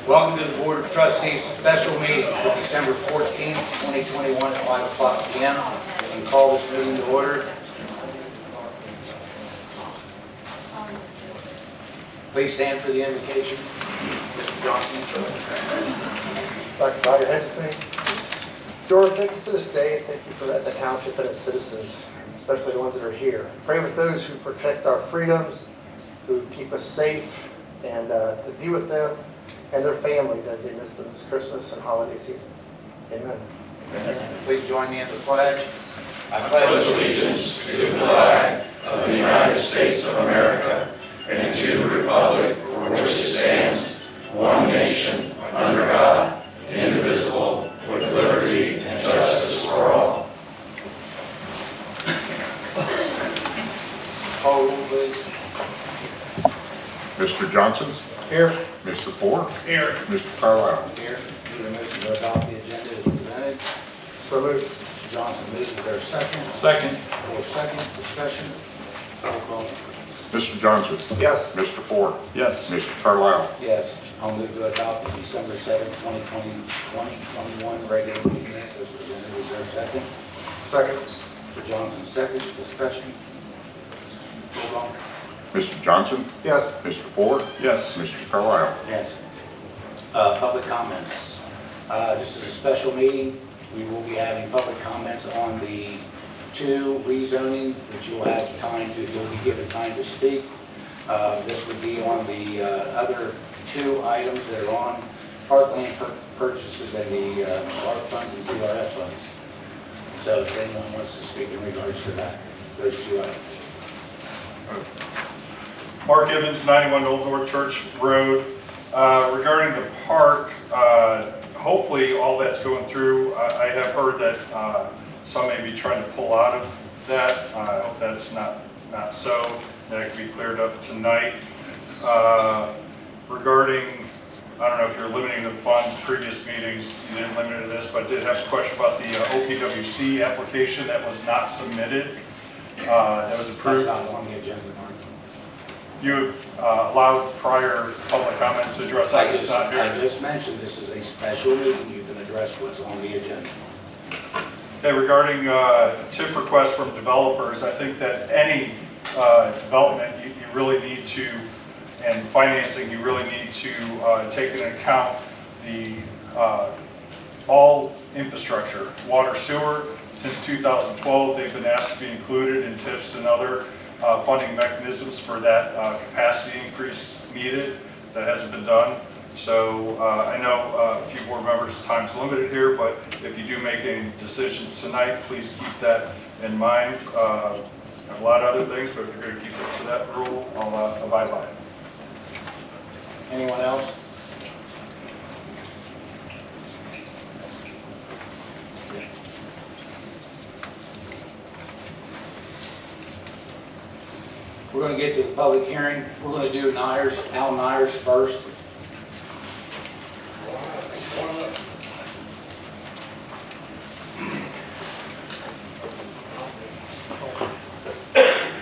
Welcome to the Board of Trustees special meeting for December 14th, 2021 at 5 o'clock p.m. And call this meeting to order. Please stand for the invocation. Mr. Johnson. Dr. Bob, your next thing. George, thank you for this day, and thank you for the Township and its citizens, especially the ones that are here. Pray with those who protect our freedoms, who keep us safe, and to be with them and their families as they miss them this Christmas and holiday season. Amen. Please join me in the pledge. I pledge allegiance to the flag of the United States of America and to the republic for which it stands, one nation, under God, indivisible, with liberty and justice for all. Call roll, please. Mr. Johnson? Here. Mr. Ford? Here. Mr. Carlisle? Here. Need a motion to adopt the agenda as presented. So moved. Mr. Johnson moves. Is there a second? Second. For second discussion. Roll call. Mr. Johnson? Yes. Mr. Ford? Yes. Mr. Carlisle? Yes. I'll move to adopt the December 7th, 2021 regular meeting minutes as presented. Is there a second? Second. Mr. Johnson, second discussion. Roll call. Mr. Johnson? Yes. Mr. Ford? Yes. Mr. Carlisle? Yes. Public comments. This is a special meeting. We will be having public comments on the 2 rezoning, which you'll be given time to speak. This would be on the other 2 items that are on parkland purchases and the ARP funds and CRF funds. So if anyone wants to speak in regards to that, those 2 items. Mark Evans, 91 Old North Church Road. Regarding the park, hopefully all that's going through. I have heard that some may be trying to pull out of that. I hope that's not so. That can be cleared up tonight. Regarding, I don't know if you're limiting the funds, previous meetings, you didn't limit it to this, but I did have a question about the OPWC application that was not submitted. That was approved. That's not on the agenda, Mark. You allowed prior public comments to address that. It's not I here. just mentioned this is a special meeting. You can address what's on the agenda. Okay, regarding tip requests from developers, I think that any development you really need to, and financing, you really need to take into account the all infrastructure, water, sewer. Since 2012, they've been asked to be included in tips and other funding mechanisms for that capacity increase needed. That hasn't been done. So I know a few board members' time's limited here, but if you do make any decisions tonight, please keep that in mind. I have a lot of other things, but if you're going to keep it to that rule, I'll abide by it. Anyone else? We're going to get to the public hearing. We're going to do Al Nyers first.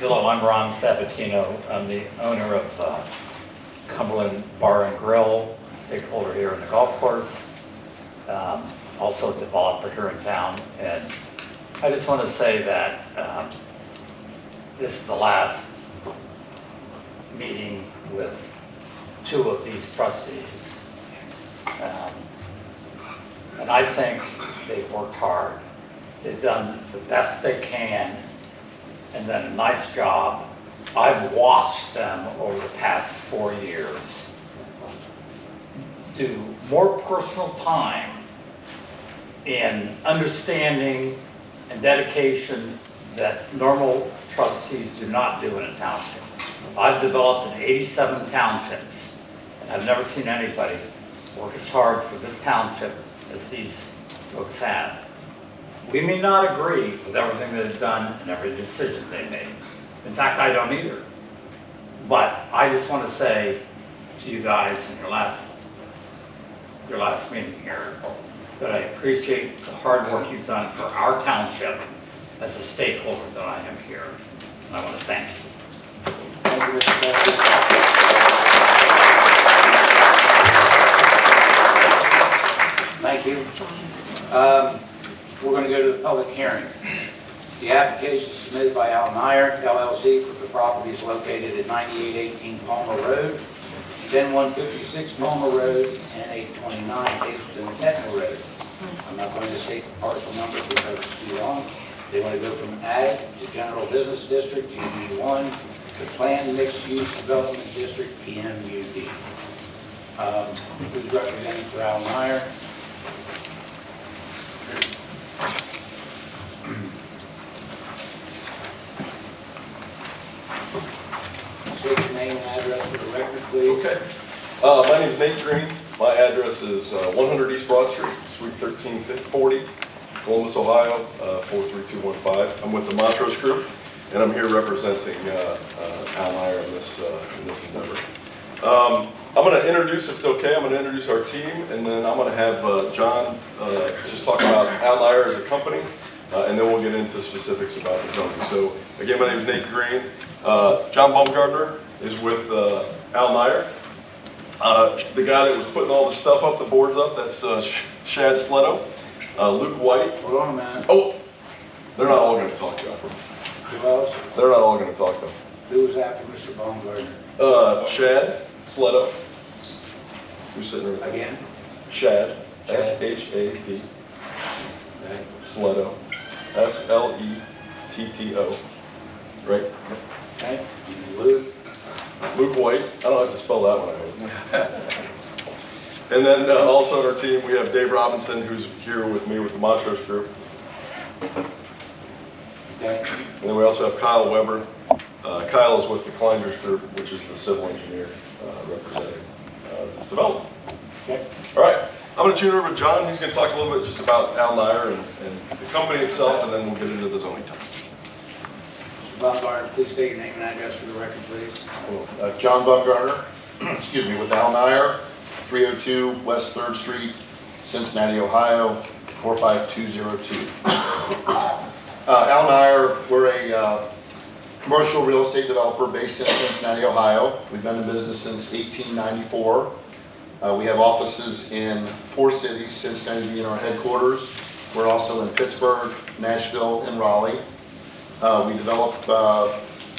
Hello, I'm Ron Sabatino. I'm the owner of Cumberland Bar and Grill, stakeholder here in the golf course, also a developer here in town. And I just want to say that this is the last meeting with 2 of these trustees. And I think they've worked hard. They've done the best they can and done a nice job. I've watched them over the past 4 years do more personal time in understanding and dedication that normal trustees do not do in a township. I've developed in 87 townships, and I've never seen anybody work as hard for this township as these folks have. We may not agree with everything that is done and every decision they made. In fact, I don't either. But I just want to say to you guys in your last meeting here that I appreciate the hard work you've done for our township as a stakeholder that I am here. And I want to thank you. Thank you, Mr. Trustee. Thank you. We're going to go to the public hearing. The application is submitted by Al Meyer, LLC, for the properties located at 9818 Palmer Road, 10156 Palmer Road, and 829 Hazelton Etna Road. I'm not going to state the parcel number because it's too long. They want to go from Ag to General Business District, GB1, to Planned Mixed Use Development District, PMUD. Who's representing for Al Meyer? State your name and address for the record, please. Okay. My name is Nate Green. My address is 100 East Broad Street, Suite 1340, Columbus, Ohio, 43215. I'm with the Montrose Group, and I'm here representing Al Meyer in this endeavor. I'm going to introduce, if it's okay, I'm going to introduce our team, and then I'm going to have John just talk about Al Meyer as a company, and then we'll get into specifics about the zoning. So again, my name is Nate Green. John Baumgartner is with Al Meyer. The guy that was putting all the stuff up, the boards up, that's Shad Sleto. Luke White. Hold on a minute. Oh, they're not all going to talk, John. Who else? They're not all going to talk, though. Who was after Mr. Baumgartner? Shad Sleto. Who's sitting there? Again? Shad, S-H-A-D. Okay. Sleto, S-L-E-T-T-O. Right? Okay. Luke? Luke White. I don't have to spell that one out. And then also on our team, we have Dave Robinson, who's here with me with the Montrose Group. Okay. And then we also have Kyle Weber. Kyle is with the Kleinger's Group, which is the civil engineer representing this development. Okay. All right, I'm going to turn it over to John. He's going to talk a little bit just about Al Meyer and the company itself, and then we'll get into the zoning time. Mr. Baumgartner, please state your name and address for the record, please. John Baumgartner, excuse me, with Al Meyer, 302 West 3rd Street, Cincinnati, Ohio, 45202. Al Meyer, we're a commercial real estate developer based in Cincinnati, Ohio. We've been in business since 1894. We have offices in 4 cities, Cincinnati being our headquarters. We're also in Pittsburgh, Nashville, and Raleigh. We develop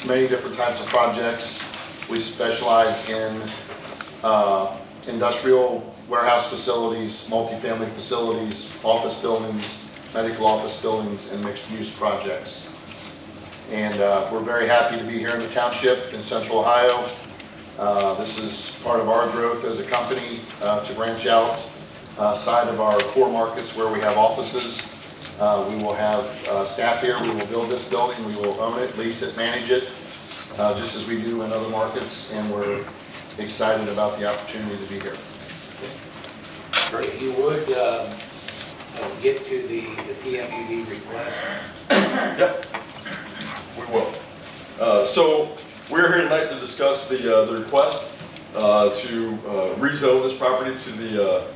many different types of projects. We specialize in industrial warehouse facilities, multifamily facilities, office buildings, medical office buildings, and mixed-use projects. And we're very happy to be here in the township in Central Ohio. This is part of our growth as a company to branch out outside of our core markets where we have offices. We will have staff here. We will build this building. We will own it, lease it, manage it, just as we do in other markets. And we're excited about the opportunity to be here. If you would get to the PMUD request. Yep, we will. So we're here tonight to discuss the request to rezone this property to the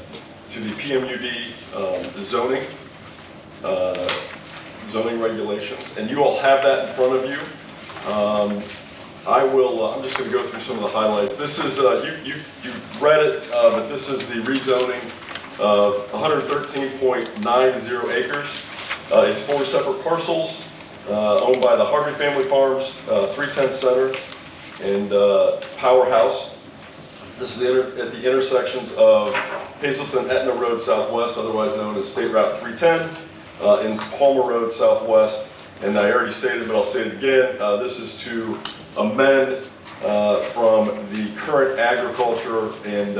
PMUD zoning regulations, and you all have that in front of you. I'm just going to go through some of the highlights. This is you've read it, but this is the rezoning of 113.90 acres. It's 4 separate parcels owned by the Harvey Family Farms, 310 Center, and Powerhouse. This is at the intersections of Hazelton Etna Road Southwest, otherwise known as State Route 310, and Palmer Road Southwest. And I already stated, but I'll say it again, this is to amend from the current agriculture and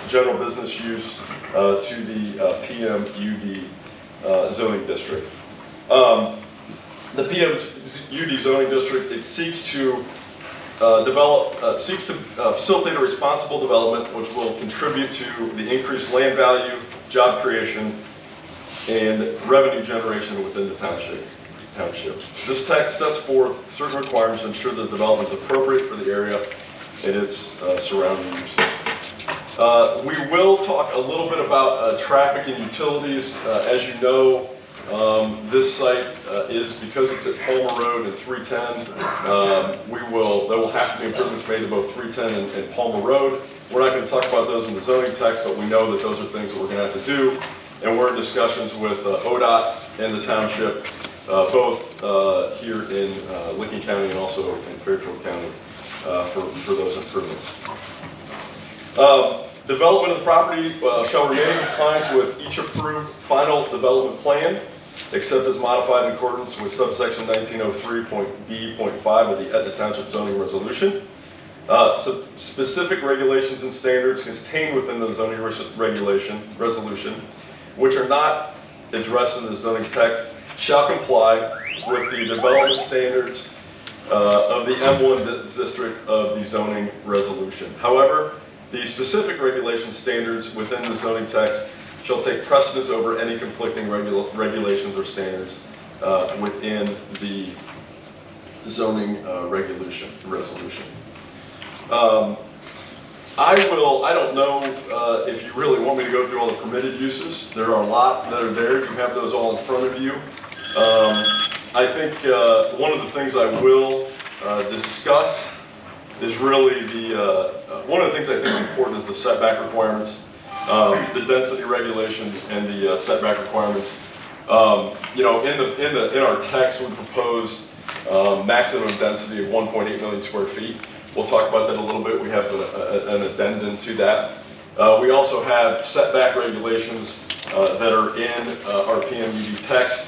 general business use to the PMUD zoning district. The PMUD zoning district, it seeks to facilitate a responsible development which will contribute to the increased land value, job creation, and revenue generation within the township. This text sets forth certain requirements to ensure the development is appropriate for the area and its surrounding uses. We will talk a little bit about traffic and utilities. As you know, this site is, because it's at Palmer Road and 310, there will have to be improvements made to both 310 and Palmer Road. We're not going to talk about those in the zoning text, but we know that those are things that we're going to have to do. and we're in discussions with ODOT and the township, both here in Licking County and also in Fairfield County for those improvements. Development of the property shall remain in compliance with each approved final development plan, except as modified in accordance with subsection 1903.b.5 of the Etna Township zoning resolution. Specific regulations and standards contained within the zoning resolution, which are not addressed in the zoning text, shall comply with the development standards of the M1 district of the zoning resolution. However, the specific regulation standards within the zoning text shall take precedence over any conflicting regulations or standards within the zoning resolution. I don't know if you really want me to go through all the permitted uses. There are a lot that are there. You have those all in front of you. I think one of the things I will discuss is really one of the things I think is important is the setback requirements, the density regulations, and the setback requirements. In our text we proposed maximum density of 1.8 million square feet. We'll talk about that a little bit. We have an addendum to that. We also have setback regulations that are in our PMUD text.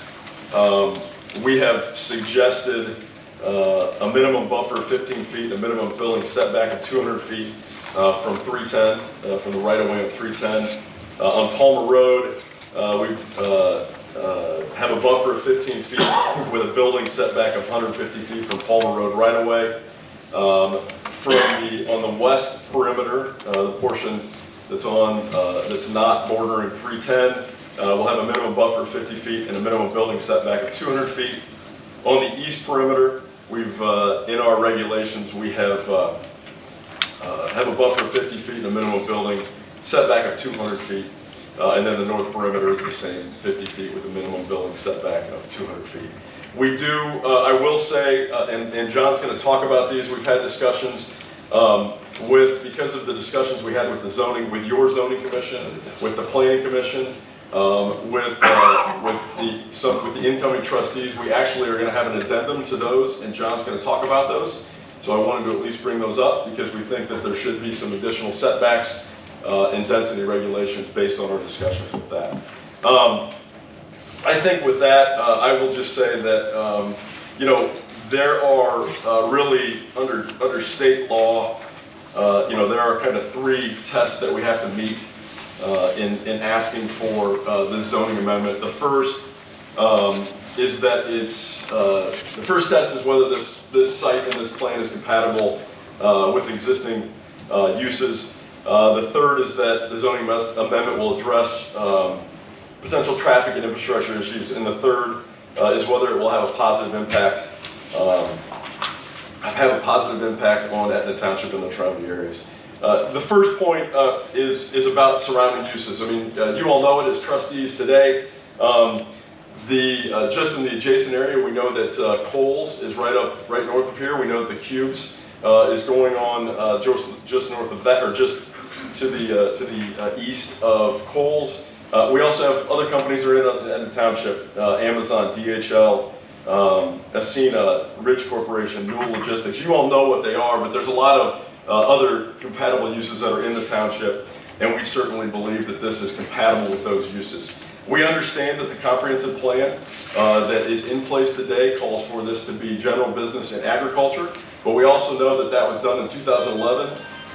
We have suggested a minimum buffer of 15 feet, a minimum building setback of 200 feet from 310, from the right-of-way of 310. On Palmer Road, we have a buffer of 15 feet with a building setback of 150 feet from Palmer Road right-of-way. On the west perimeter, the portion that's not bordering 310, we'll have a minimum buffer of 50 feet and a minimum building setback of 200 feet. On the east perimeter, we've in our regulations we have a buffer of 50 feet and a minimum building setback of 200 feet, and then the north perimeter is the same, 50 feet with a minimum building setback of 200 feet. We do, I will say, and John's going to talk about these, we've had discussions because of the discussions we had with the zoning, with your zoning commission, with the planning commission, with the incoming trustees. We actually are going to have an addendum to those, and John's going to talk about those. So I wanted to at least bring those up because we think that there should be some additional setbacks and density regulations based on our discussions with that. I think with that, I will just say that, there are really, under state law, there are kind of 3 tests that we have to meet in asking for the zoning amendment. The first is that the first test is whether this site and this plan is compatible with existing uses. The third is that the zoning amendment will address potential traffic and infrastructure issues, and the third is whether it will have a positive impact on Etna Township and the surrounding areas. The first point is about surrounding uses. I mean, you all know it as trustees today. Just in the adjacent area, we know that Kohl's is right north of here. We know that the Cubes is going on just north of that, or just to the east of Kohl's. We also have other companies that are in the township, Amazon, DHL, Ascena, Ridge Corporation, Newell Logistics. You all know what they are, but there's a lot of other compatible uses that are in the township, and we certainly believe that this is compatible with those uses. We understand that the comprehensive plan that is in place today calls for this to be general business and agriculture, but we also know that that was done in 2011,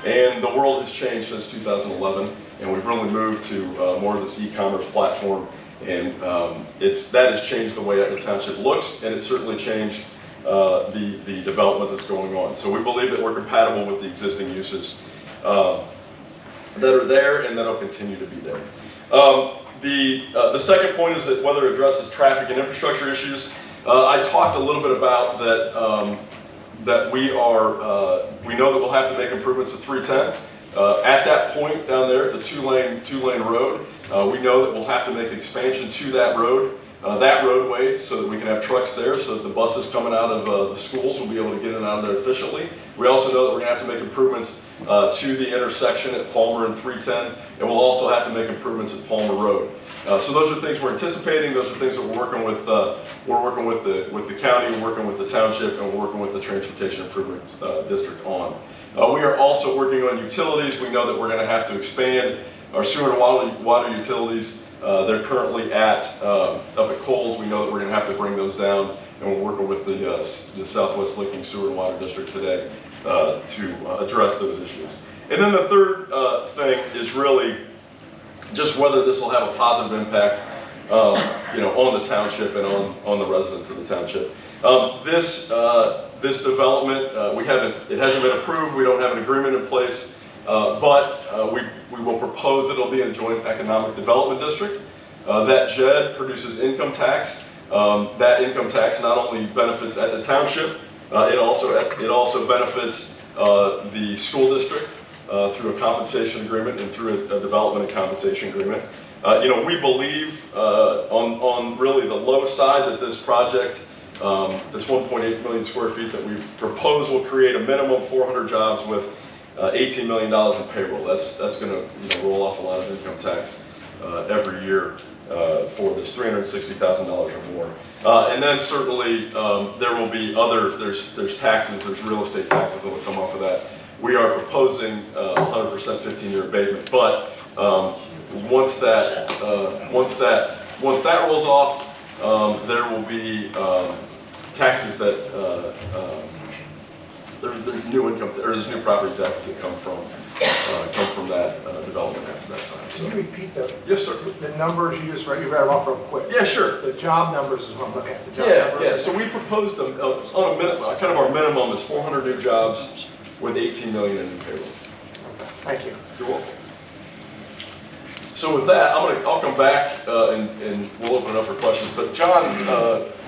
and the world has changed since 2011, and we've really moved to more of this e-commerce platform, and that has changed the way the township looks, and it's certainly changed the development that's going on. So we believe that we're compatible with the existing uses that are there and that'll continue to be there. The second point is that whether it addresses traffic and infrastructure issues. I talked a little bit about that, that we know that we'll have to make improvements to 310. At that point down there, it's a two-lane road. We know that we'll have to make expansion to that road. that roadway so that we can have trucks there, so that the buses coming out of the schools will be able to get in and out of there efficiently. We also know that we're going to have to make improvements to the intersection at Palmer and 310, and we'll also have to make improvements at Palmer Road. So those are things we're anticipating. Those are things that we're working with. We're working with the county, we're working with the township, and we're working with the Transportation Improvements District on. We are also working on utilities. We know that we're going to have to expand our sewer and water utilities. They're currently up at Coles. We know that we're going to have to bring those down, and we're working with the Southwest Linking Sewer and Water District today to address those issues. And then the third thing is really just whether this will have a positive impact, on the township and on the residents of the township. This development, it hasn't been approved. We don't have an agreement in place, but we will propose that it'll be a joint economic development district. That JED produces income tax. That income tax not only benefits at the township, it also benefits the school district through a compensation agreement and through a development and compensation agreement. We believe on really the low side that this project, this 1.8 million square feet that we've proposed will create a minimum of 400 jobs with $18 million in payroll. That's going to roll off a lot of income tax every year for this, $360,000 or more. And then certainly there will be there's taxes, there's real estate taxes that will come off of that. We are proposing 100% 15-year abatement, but once that rolls off, there will be taxes that there's new property taxes that come from that development after that time. Can you repeat Yes, sir. the numbers you just read? You read them off real quick. Yeah, sure. The job numbers is what I'm looking at. The job numbers. Yeah. So we proposed them on a minimum. Kind of our minimum is 400 new jobs with 18 million in new payroll. Okay. Thank you. You're welcome. So with that, I'll come back and we'll open it up for questions. But John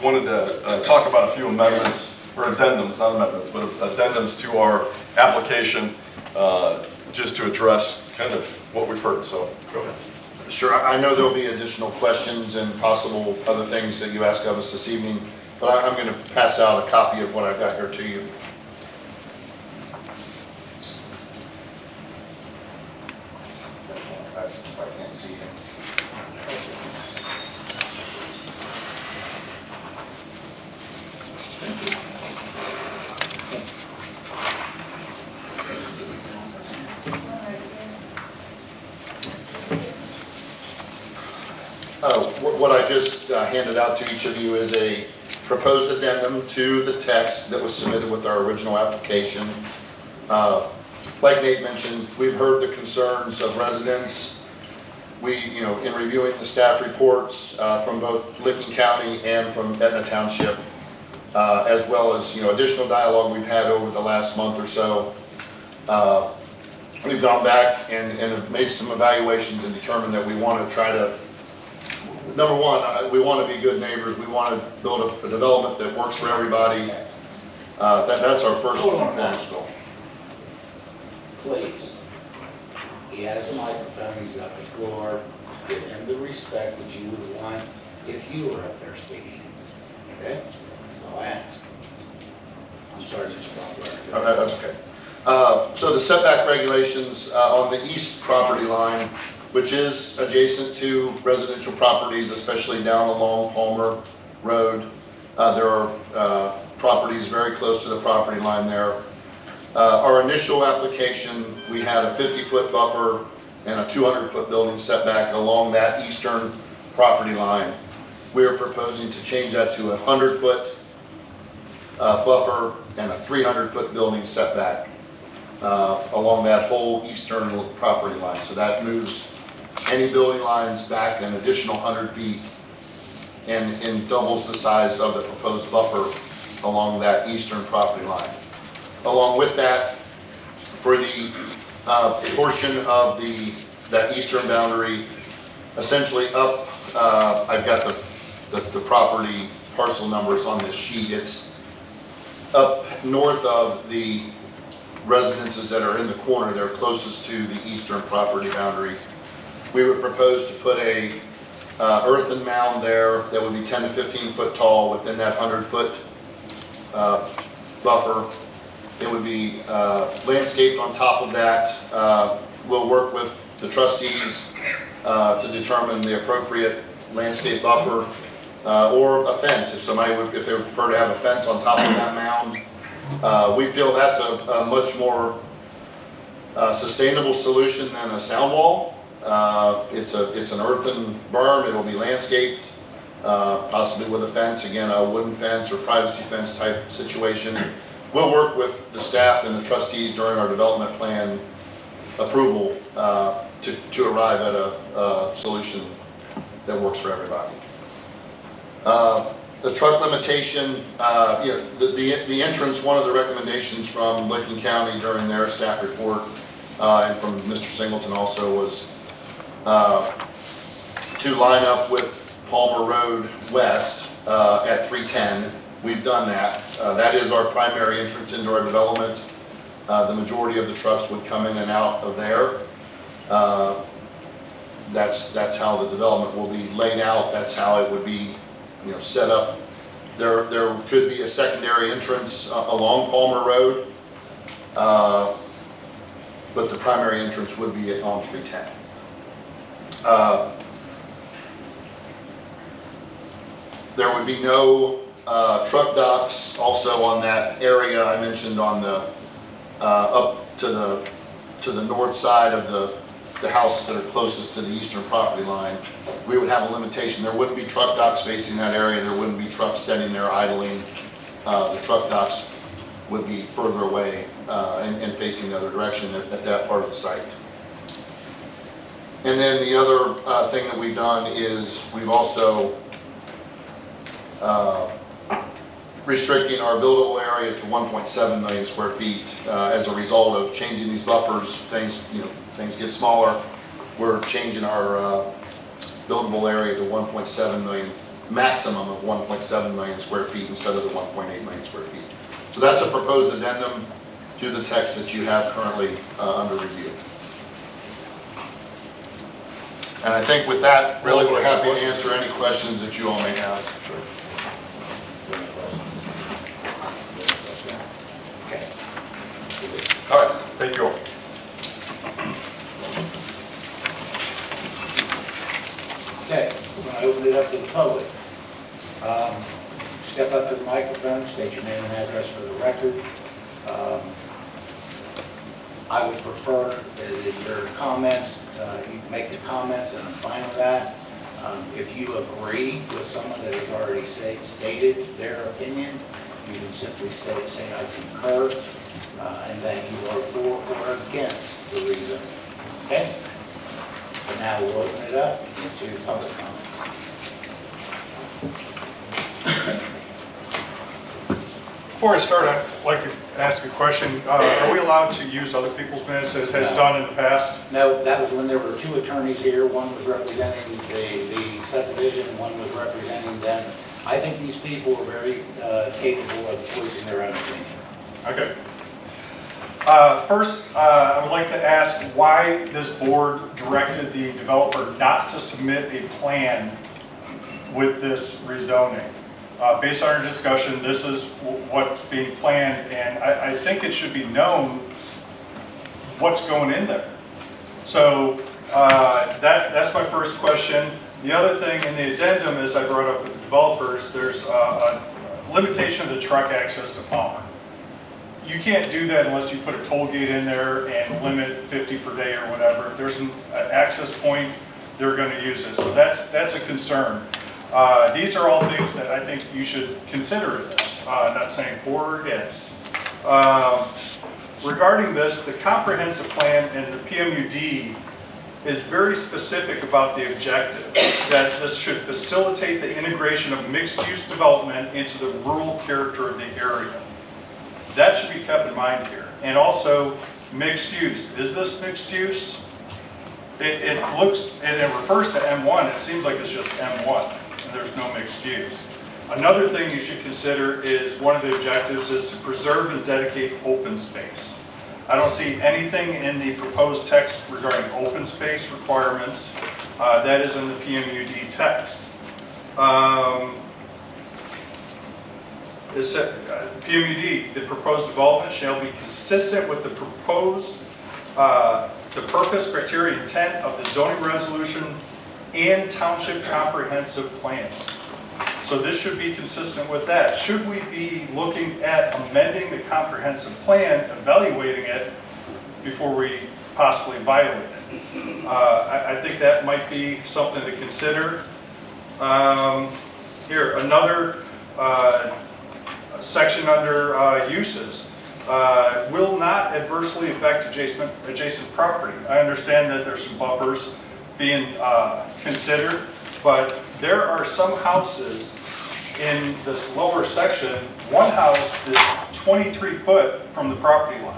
wanted to talk about a few amendments, or addendums, not amendments, but addendums to our application, just to address kind of what we've heard. So go ahead. Sure, I know there'll be additional questions and possible other things that you ask of us this evening, but I'm going to pass out a copy of what I've got here to you. I can't see him. What I just handed out to each of you is a proposed addendum to the text that was submitted with our original application. Like Nate mentioned, we've heard the concerns of residents. In reviewing the staff reports from both Licking County and from Etna Township, as well as additional dialogue we've had over the last month or so, we've gone back and have made some evaluations and determined that we want to try to. Number one, we want to be good neighbors. We want to build a development that works for everybody. That's our first and foremost goal. Please. He has a microphone, he's got the floor. Give him the respect that you would want if you were up there speaking. Okay? All right. I'm sorry, Mr. Butler. That's okay. So the setback regulations on the east property line, which is adjacent to residential properties, especially down along Palmer Road. There are properties very close to the property line there. Our initial application, we had a 50-foot buffer and a 200-foot building setback along that eastern property line. We are proposing to change that to a 100-foot buffer and a 300-foot building setback along that whole eastern property line. So that moves any building lines back an additional 100 feet and doubles the size of the proposed buffer along that eastern property line. Along with that, for the portion of that eastern boundary, essentially up, I've got the property parcel numbers on this sheet. It's up north of the residences that are in the corner. They're closest to the eastern property boundary. We would propose to put a earthen mound there that would be 10 to 15 foot tall within that 100-foot buffer. It would be landscaped on top of that. We'll work with the trustees to determine the appropriate landscape buffer or a fence if somebody would, if they would prefer to have a fence on top of that mound. We feel that's a much more sustainable solution than a sound wall. It's an earthen berm. It'll be landscaped, possibly with a fence, again, a wooden fence or privacy fence type situation. We'll work with the staff and the trustees during our development plan approval to arrive at a solution that works for everybody. The truck limitation, you know, the entrance, one of the recommendations from Licking County during their staff report and from Mr. Singleton also was to line up with Palmer Road West at 310. We've done that. That is our primary entrance into our development. The majority of the trucks would come in and out of there. That's how the development will be laid out. That's how it would be, you know, set up. There could be a secondary entrance along Palmer Road, but the primary entrance would be on 310. There would be no truck docks also on that area I mentioned on the up to the north side of the houses that are closest to the eastern property line. We would have a limitation. There wouldn't be truck docks facing that area. There wouldn't be trucks sitting there idling. The truck docks would be further away and facing the other direction at that part of the site. And then the other thing that we've done is we've also restricting our buildable area to 1.7 million square feet as a result of changing these buffers. Things get smaller. We're changing our buildable area to 1.7 million, maximum of 1.7 million square feet instead of the 1.8 million square feet. So that's a proposed addendum to the text that you have currently under review. And I think with that, really, we're happy to answer any questions that you all may have. Okay. All right, thank you all. Okay, we're going to open it up to the public. Step up to the microphone, state your name and address for the record. I would prefer that your comments, you make the comments and I'm fine with that. If you agree with someone that has already stated their opinion, you can simply say I concur, and that you are for or against the reason. Okay? So now we'll open it up to public comment. Before I start, I'd like to ask a question. Are we allowed to use other people's minutes as has done in the past? No, that was when there were two attorneys here. One was representing the subdivision, and one was representing them. I think these people are very capable of voicing their own opinion. Okay. First, I would like to ask why this board directed the developer not to submit a plan with this rezoning. Based on our discussion, this is what's being planned, and I think it should be known what's going in there. So that's my first question. The other thing in the addendum is I brought up with the developers, there's a limitation of the truck access to Palmer. You can't do that unless you put a toll gate in there and limit 50 per day or whatever. If there's an access point, they're going to use it. So that's a concern. These are all things that I think you should consider in this. Not saying for or against. Regarding this, the comprehensive plan and the PMUD is very specific about the objective, that this should facilitate the integration of mixed-use development into the rural character of the area. That should be kept in mind here. And also, mixed use. Is this mixed use? It looks, and it refers to M1, it seems like it's just M1, and there's no mixed use. Another thing you should consider is one of the objectives is to preserve and dedicate open space. I don't see anything in the proposed text regarding open space requirements. That is in the PMUD text. It said, PMUD, the proposed development shall be consistent with the proposed, the purpose, criteria, intent of the zoning resolution and township comprehensive plans. So this should be consistent with that. Should we be looking at amending the comprehensive plan, evaluating it before we possibly violate it? I think that might be something to consider. Here, another section under uses. Will not adversely affect adjacent property. I understand that there's some buffers being considered, but there are some houses in this lower section. One house is 23 foot from the property line.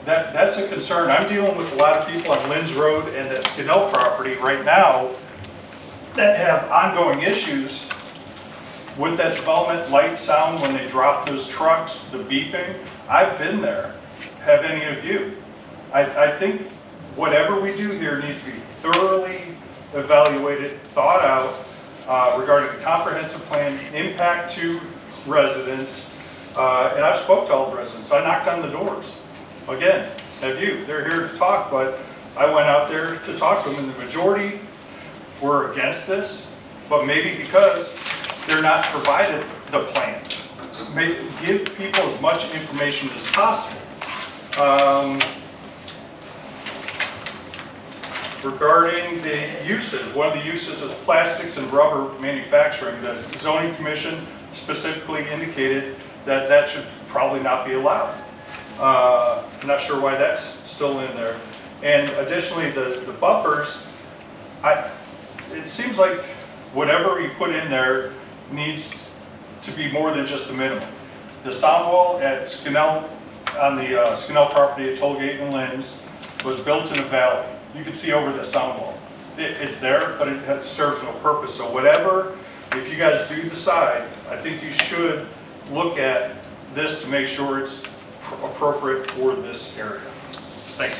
That's a concern. I'm dealing with a lot of people on Lynn's Road and the Skinnell property right now that have ongoing issues with that development, light, sound, when they drop those trucks, the beeping. I've been there. Have any of you? I think whatever we do here needs to be thoroughly evaluated, thought out regarding the comprehensive plan, impact to residents. And I've spoke to all the residents. I knocked on the doors. Again, have you? They're here to talk, but I went out there to talk to them, and the majority were against this, but maybe because they're not provided the plans. Give people as much information as possible. Regarding the uses, one of the uses is plastics and rubber manufacturing. The zoning commission specifically indicated that that should probably not be allowed. I'm not sure why that's still in there. And additionally, the buffers, it seems like whatever you put in there needs to be more than just the minimum. The sound wall at Skinnell, on the Skinnell property at Tollgate and Lynn's, was built in a valley. You can see over the sound wall. It's there, but it serves no purpose. So whatever, if you guys do decide, I think you should look at this to make sure it's appropriate for this area. Thank you.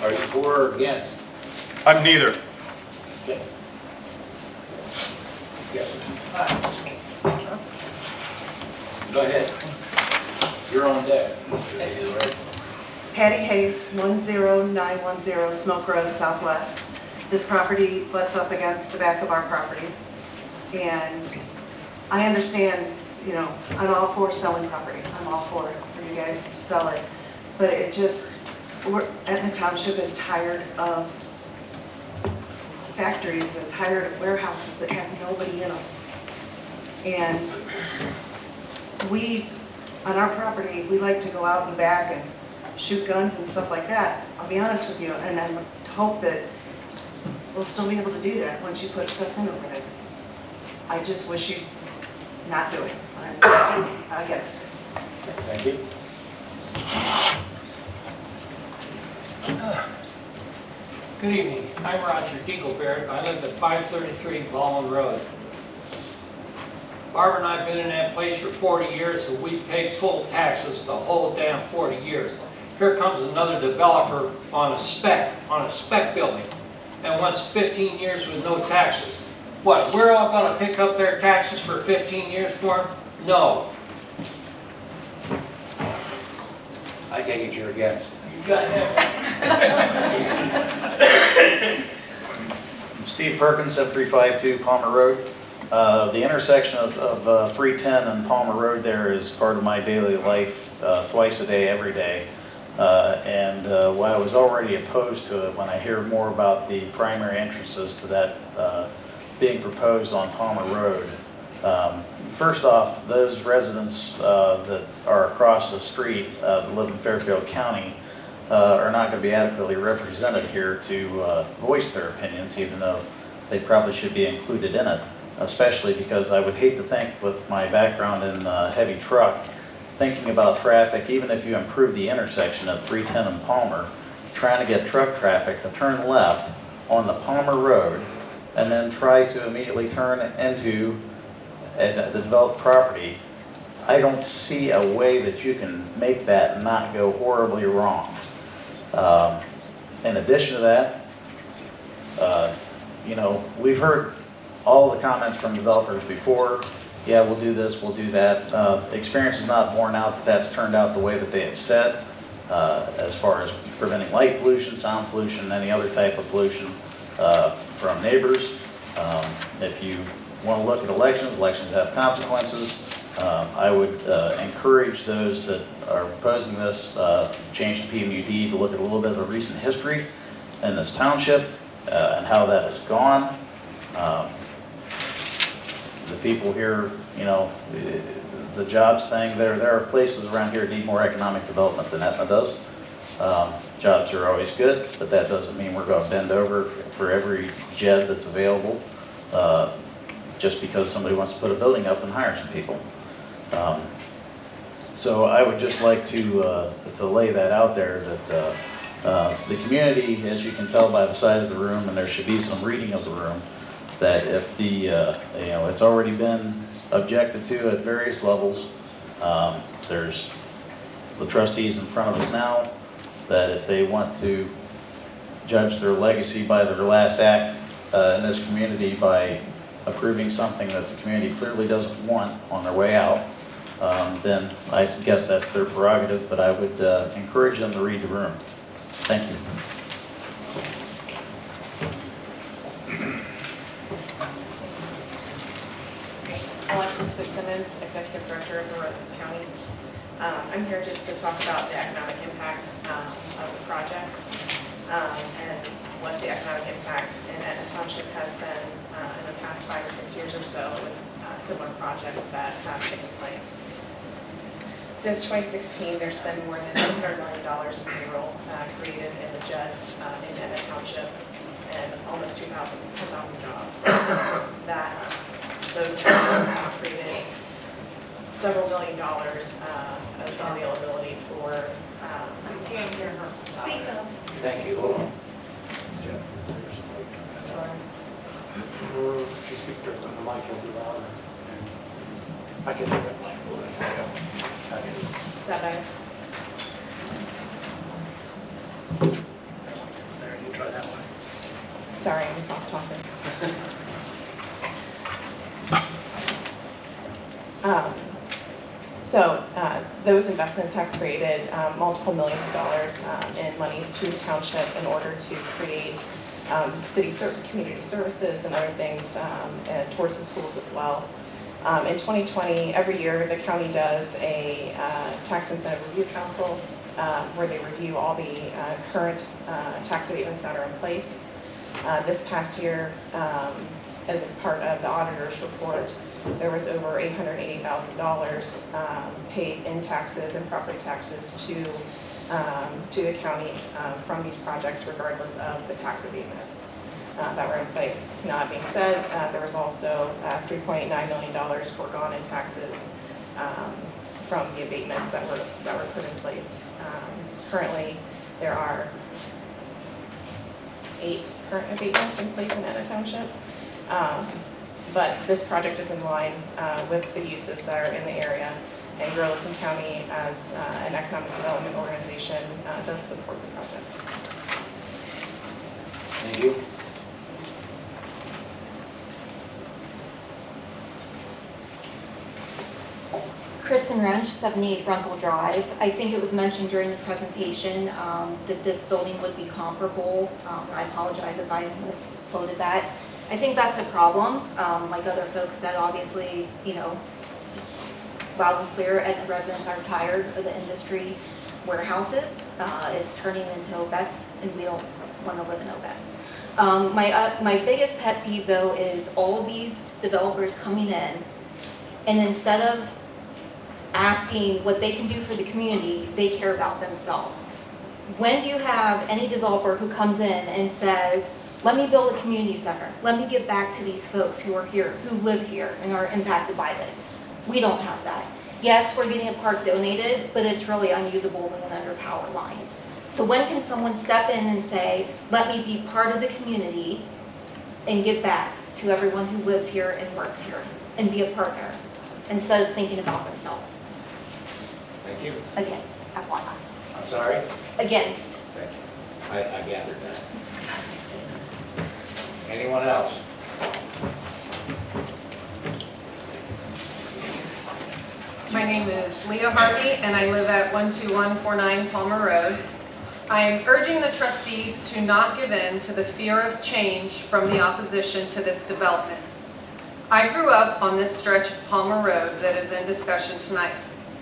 Are you for or against? I'm neither. Okay. Yes. Go ahead. You're on deck. Patty Hayes, 10910 Smoke Road Southwest. This property butts up against the back of our property. And I understand, you know, I'm all for selling property. I'm all for you guys to sell it. But it just, Etna Township is tired of factories and tired of warehouses that have nobody in them. And we, on our property, we like to go out in the back and shoot guns and stuff like that. I'll be honest with you, and I hope that we'll still be able to do that once you put stuff in over there. I just wish you'd not do it. I'm against it. Thank you. Good evening. I'm Roger Diegelberg. I live at 533 Ballin Road. Barbara and I have been in that place for 40 years, and we paid full taxes the whole damn 40 years. Here comes another developer on a spec building, and wants 15 years with no taxes. What, we're all going to pick up their taxes for 15 years for them? No. I take it you're against. You got him. Steve Perkins, 7352 Palmer Road. The intersection of 310 and Palmer Road there is part of my daily life, twice a day, every day. While I was already opposed to it, when I hear more about the primary entrances to that being proposed on Palmer Road, first off, those residents that are across the street that live in Fairfield County are not going to be adequately represented here to voice their opinions, even though they probably should be included in it, especially because I would hate to think, with my background in heavy truck, thinking about traffic, even if you improve the intersection at 310 and Palmer, trying to get truck traffic to turn left on the Palmer Road and then try to immediately turn into the developed property. I don't see a way that you can make that not go horribly wrong. In addition to that, you know, we've heard all the comments from developers before. Yeah, we'll do this, we'll do that. Experience has not borne out that that's turned out the way that they have said, as far as preventing light pollution, sound pollution, any other type of pollution from neighbors. If you want to look at elections, elections have consequences. I would encourage those that are proposing this change to PMUD to look at a little bit of a recent history in this township and how that has gone. The people here, you know, the jobs thing, there are places around here that need more economic development than Etna does. Jobs are always good, but that doesn't mean we're going to bend over for every JED that's available just because somebody wants to put a building up and hire some people. So I would just like to lay that out there that the community, as you can tell by the size of the room, and there should be some reading of the room, that if the, you know, it's already been objected to at various levels. There's the trustees in front of us now, that if they want to judge their legacy by their last act in this community by approving something that the community clearly doesn't want on their way out, then I guess that's their prerogative, but I would encourage them to read the room. Thank you. Alexis Fitzsimmons, Executive Director of the County. I'm here just to talk about the economic impact of the project and what the economic impact in Etna Township has been in the past 5 or 6 years or so with similar projects that have taken place. Since 2016, there's been more than $100 million in payroll created in the JEDs in Etna Township and almost 10,000 jobs. Those investments have created several $1 million of availability for. Can't hear her. Speak up. Thank you. Hold on. If you speak directly on the mic, it'll be louder. I can hear that mic. Is that better? There, you try that one. Sorry, I'm soft talking. Those investments have created multiple millions of dollars in monies to the township in order to create community services and other things and towards the schools as well. In 2020, every year the county does a tax incentive review council where they review all the current tax abatements that are in place. This past year, as a part of the auditor's report, there was over $880,000 paid in taxes and property taxes to the county from these projects, regardless of the tax abatements that were in place. Now, that being said, there was also $3.9 million foregone in taxes from the abatements that were put in place. Currently, there are 8 current abatements in place in Etna Township. But this project is in line with the uses that are in the area, and Lincoln County, as an economic development organization, does support the project. Thank you. Kristen Wrench, 78 Runkle Drive. I think it was mentioned during the presentation that this building would be comparable. I apologize if I misquoted that. I think that's a problem. Like other folks said, obviously, you know, loud and clear, Etna residents are tired of the industry warehouses. It's turning into Obets, and we don't want to live in Obets. My biggest pet peeve, though, is all these developers coming in, and instead of asking what they can do for the community, they care about themselves. When do you have any developer who comes in and says, let me build a community center, let me give back to these folks who are here, who live here and are impacted by this? We don't have that. Yes, we're getting a park donated, but it's really unusable when under power lines. So when can someone step in and say, let me be part of the community and give back to everyone who lives here and works here and be a partner instead of thinking about themselves? Thank you. Against, FYI. I'm sorry? Against. Thank you. I gathered that. Anyone else? My name is Leah Harvey, and I live at 12149 Palmer Road. I am urging the trustees to not give in to the fear of change from the opposition to this development. I grew up on this stretch of Palmer Road that is in discussion tonight.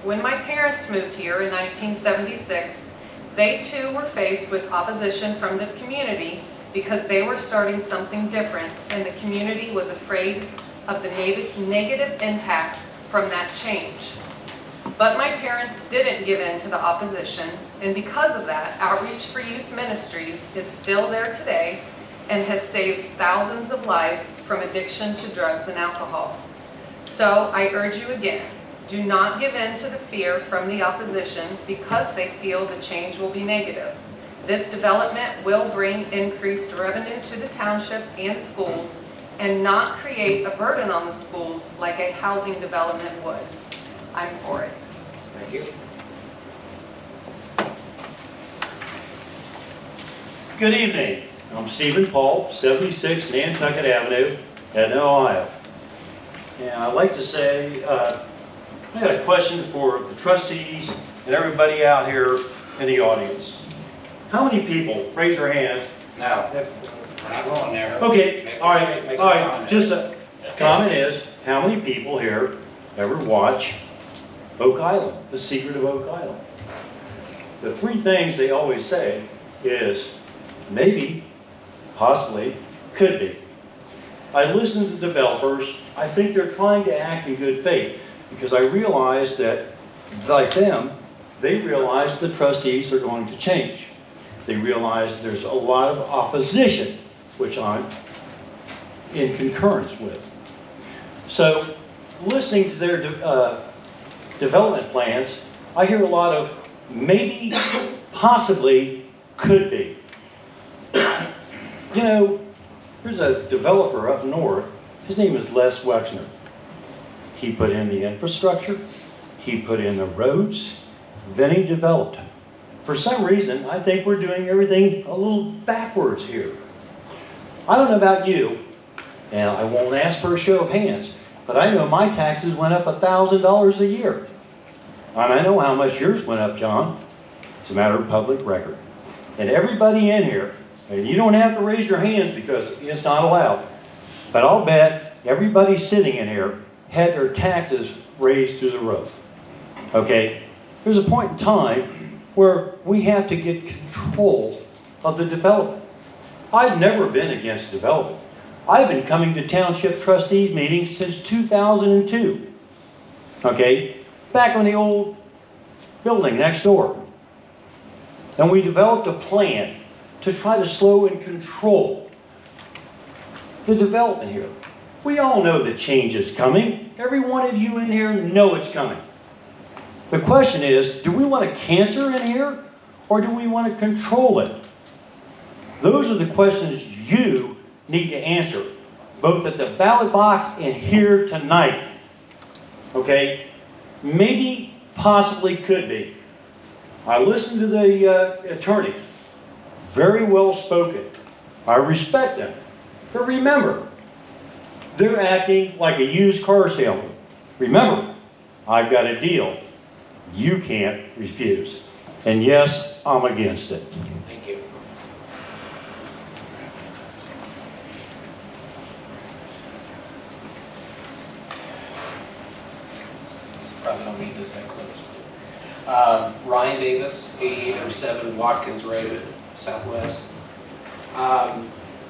When my parents moved here in 1976, they too were faced with opposition from the community because they were starting something different, and the community was afraid of the negative impacts from that change. But my parents didn't give in to the opposition, and because of that, Outreach for Youth Ministries is still there today and has saved thousands of lives from addiction to drugs and alcohol. So I urge you again, do not give in to the fear from the opposition because they feel the change will be negative. This development will bring increased revenue to the township and schools and not create a burden on the schools like a housing development would. I'm for it. Thank you. Good evening. I'm Stephen Paul, 76 Nantucket Avenue, Etna, Ohio. And I'd like to say, I had a question for the trustees and everybody out here in the audience. How many people, raise your hand. No, we're not going there. Okay, all right, just a comment is, how many people here ever watch Oak Island, The Secret of Oak Island? The three things they always say is maybe, possibly, could be. I listen to developers. I think they're trying to act in good faith because I realize that, like them, they realize the trustees are going to change. They realize there's a lot of opposition, which I'm in concurrence with. So, listening to their development plans, I hear a lot of maybe, possibly, could be. You know, there's a developer up north, his name is Les Wexner. He put in the infrastructure, he put in the roads, then he developed. For some reason, I think we're doing everything a little backwards here. I don't know about you, and I won't ask for a show of hands, but I know my taxes went up $1,000 a year. And I know how much yours went up, John. It's a matter of public record. And everybody in here, and you don't have to raise your hands because it's not allowed, but I'll bet everybody sitting in here had their taxes raised to the roof. Okay? There's a point in time where we have to get control of the development. I've never been against development. I've been coming to Township Trustees meetings since 2002. Okay? Back on the old building next door. And we developed a plan to try to slow and control the development here. We all know that change is coming. Every one of you in here know it's coming. The question is, do we want a cancer in here or do we want to control it? Those are the questions you need to answer, both at the ballot box and here tonight. Okay? Maybe, possibly, could be. I listened to the attorneys. Very well spoken. I respect them. But remember, they're acting like a used car salesman. Remember, I've got a deal you can't refuse. And yes, I'm against it. Thank you. Probably don't need this that close. Ryan Davis, 8807 Watkins Road, Southwest.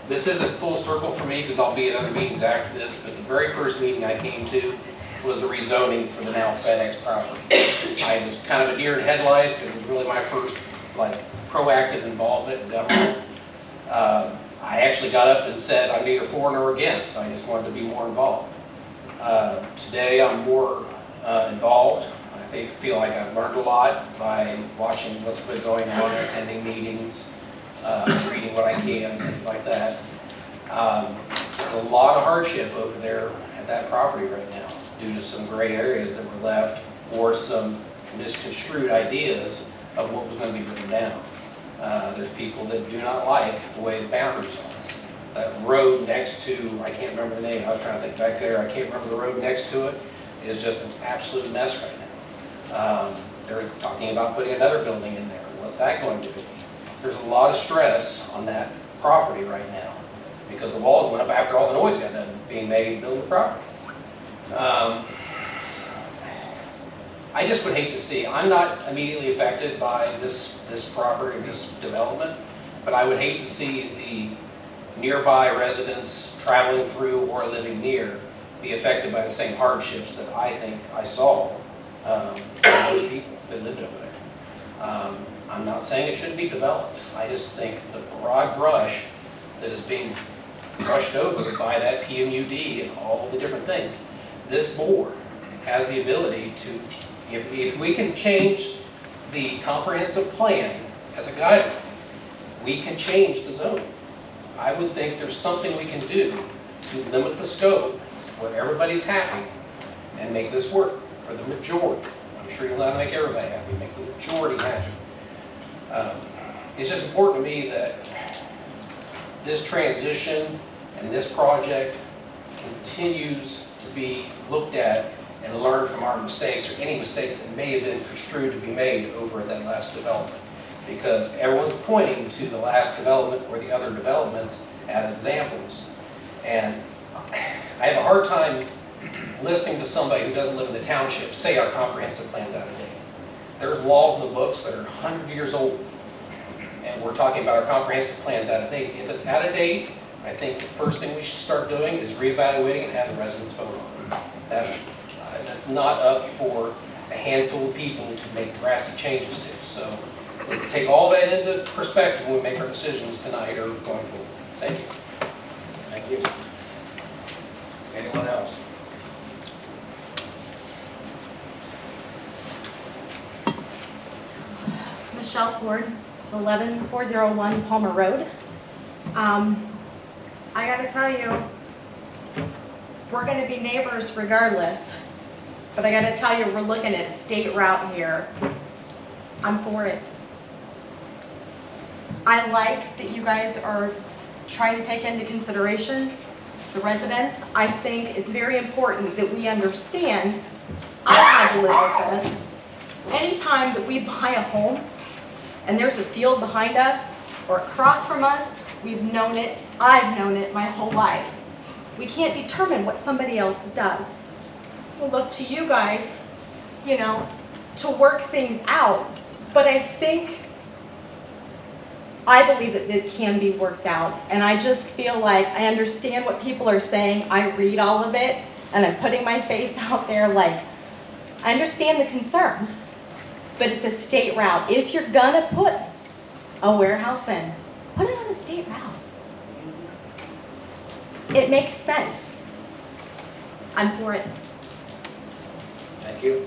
This isn't full circle for me because I'll be at other meetings after this, but the very first meeting I came to was the rezoning for the now FedEx property. I was kind of a deer in headlights. It was really my first proactive involvement in government. I actually got up and said I'm neither for nor against. I just wanted to be more involved. Today I'm more involved. I feel like I've learned a lot by watching what's been going on, attending meetings, reading what I can, things like that. There's a lot of hardship over there at that property right now due to some gray areas that were left or some misconstrued ideas of what was going to be written down. There's people that do not like the way the boundaries are. That road next to, I can't remember the name, I was trying to think back there, I can't remember the road next to it, is just an absolute mess right now. They're talking about putting another building in there. What's that going to be? There's a lot of stress on that property right now because the walls went up after all the noise got done being made building the property. I just would hate to see, I'm not immediately affected by this property, this development, but I would hate to see the nearby residents traveling through or living near be affected by the same hardships that I think I saw those people that lived over there. I'm not saying it shouldn't be developed. I just think the broad brush that is being brushed over by that PMUD and all the different things, this board has the ability to, if we can change the comprehensive plan as a guideline, we can change the zoning. I would think there's something we can do to limit the scope where everybody's happy and make this work for the majority. I'm sure you'll not make everybody happy, make the majority happy. It's just important to me that this transition and this project continues to be looked at and learn from our mistakes or any mistakes that may have been construed to be made over that last development. Because everyone's pointing to the last development or the other developments as examples. And I have a hard time listening to somebody who doesn't live in the township say our comprehensive plan's out of date. There's laws in the books that are 100 years old. And we're talking about our comprehensive plan's out of date. If it's out of date, I think the first thing we should start doing is reevaluating and have the residents vote on it. That's not up for a handful of people to make drastic changes to. So let's take all that into perspective when we make our decisions tonight or going forward. Thank you. Thank you. Anyone else? Michelle Ford, 11401 Palmer Road. I gotta tell you, we're gonna be neighbors regardless, but I gotta tell you, we're looking at a state route here. I'm for it. I like that you guys are trying to take into consideration the residents. I think it's very important that we understand, I had to live with this. Anytime that we buy a home and there's a field behind us or across from us, we've known it, I've known it my whole life. We can't determine what somebody else does. We'll look to you guys, you know, to work things out. But I believe that it can be worked out. And I just feel like I understand what people are saying. I read all of it and I'm putting my face out there like, I understand the concerns, but it's a state route. If you're gonna put a warehouse in, put it on a state route. It makes sense. I'm for it. Thank you.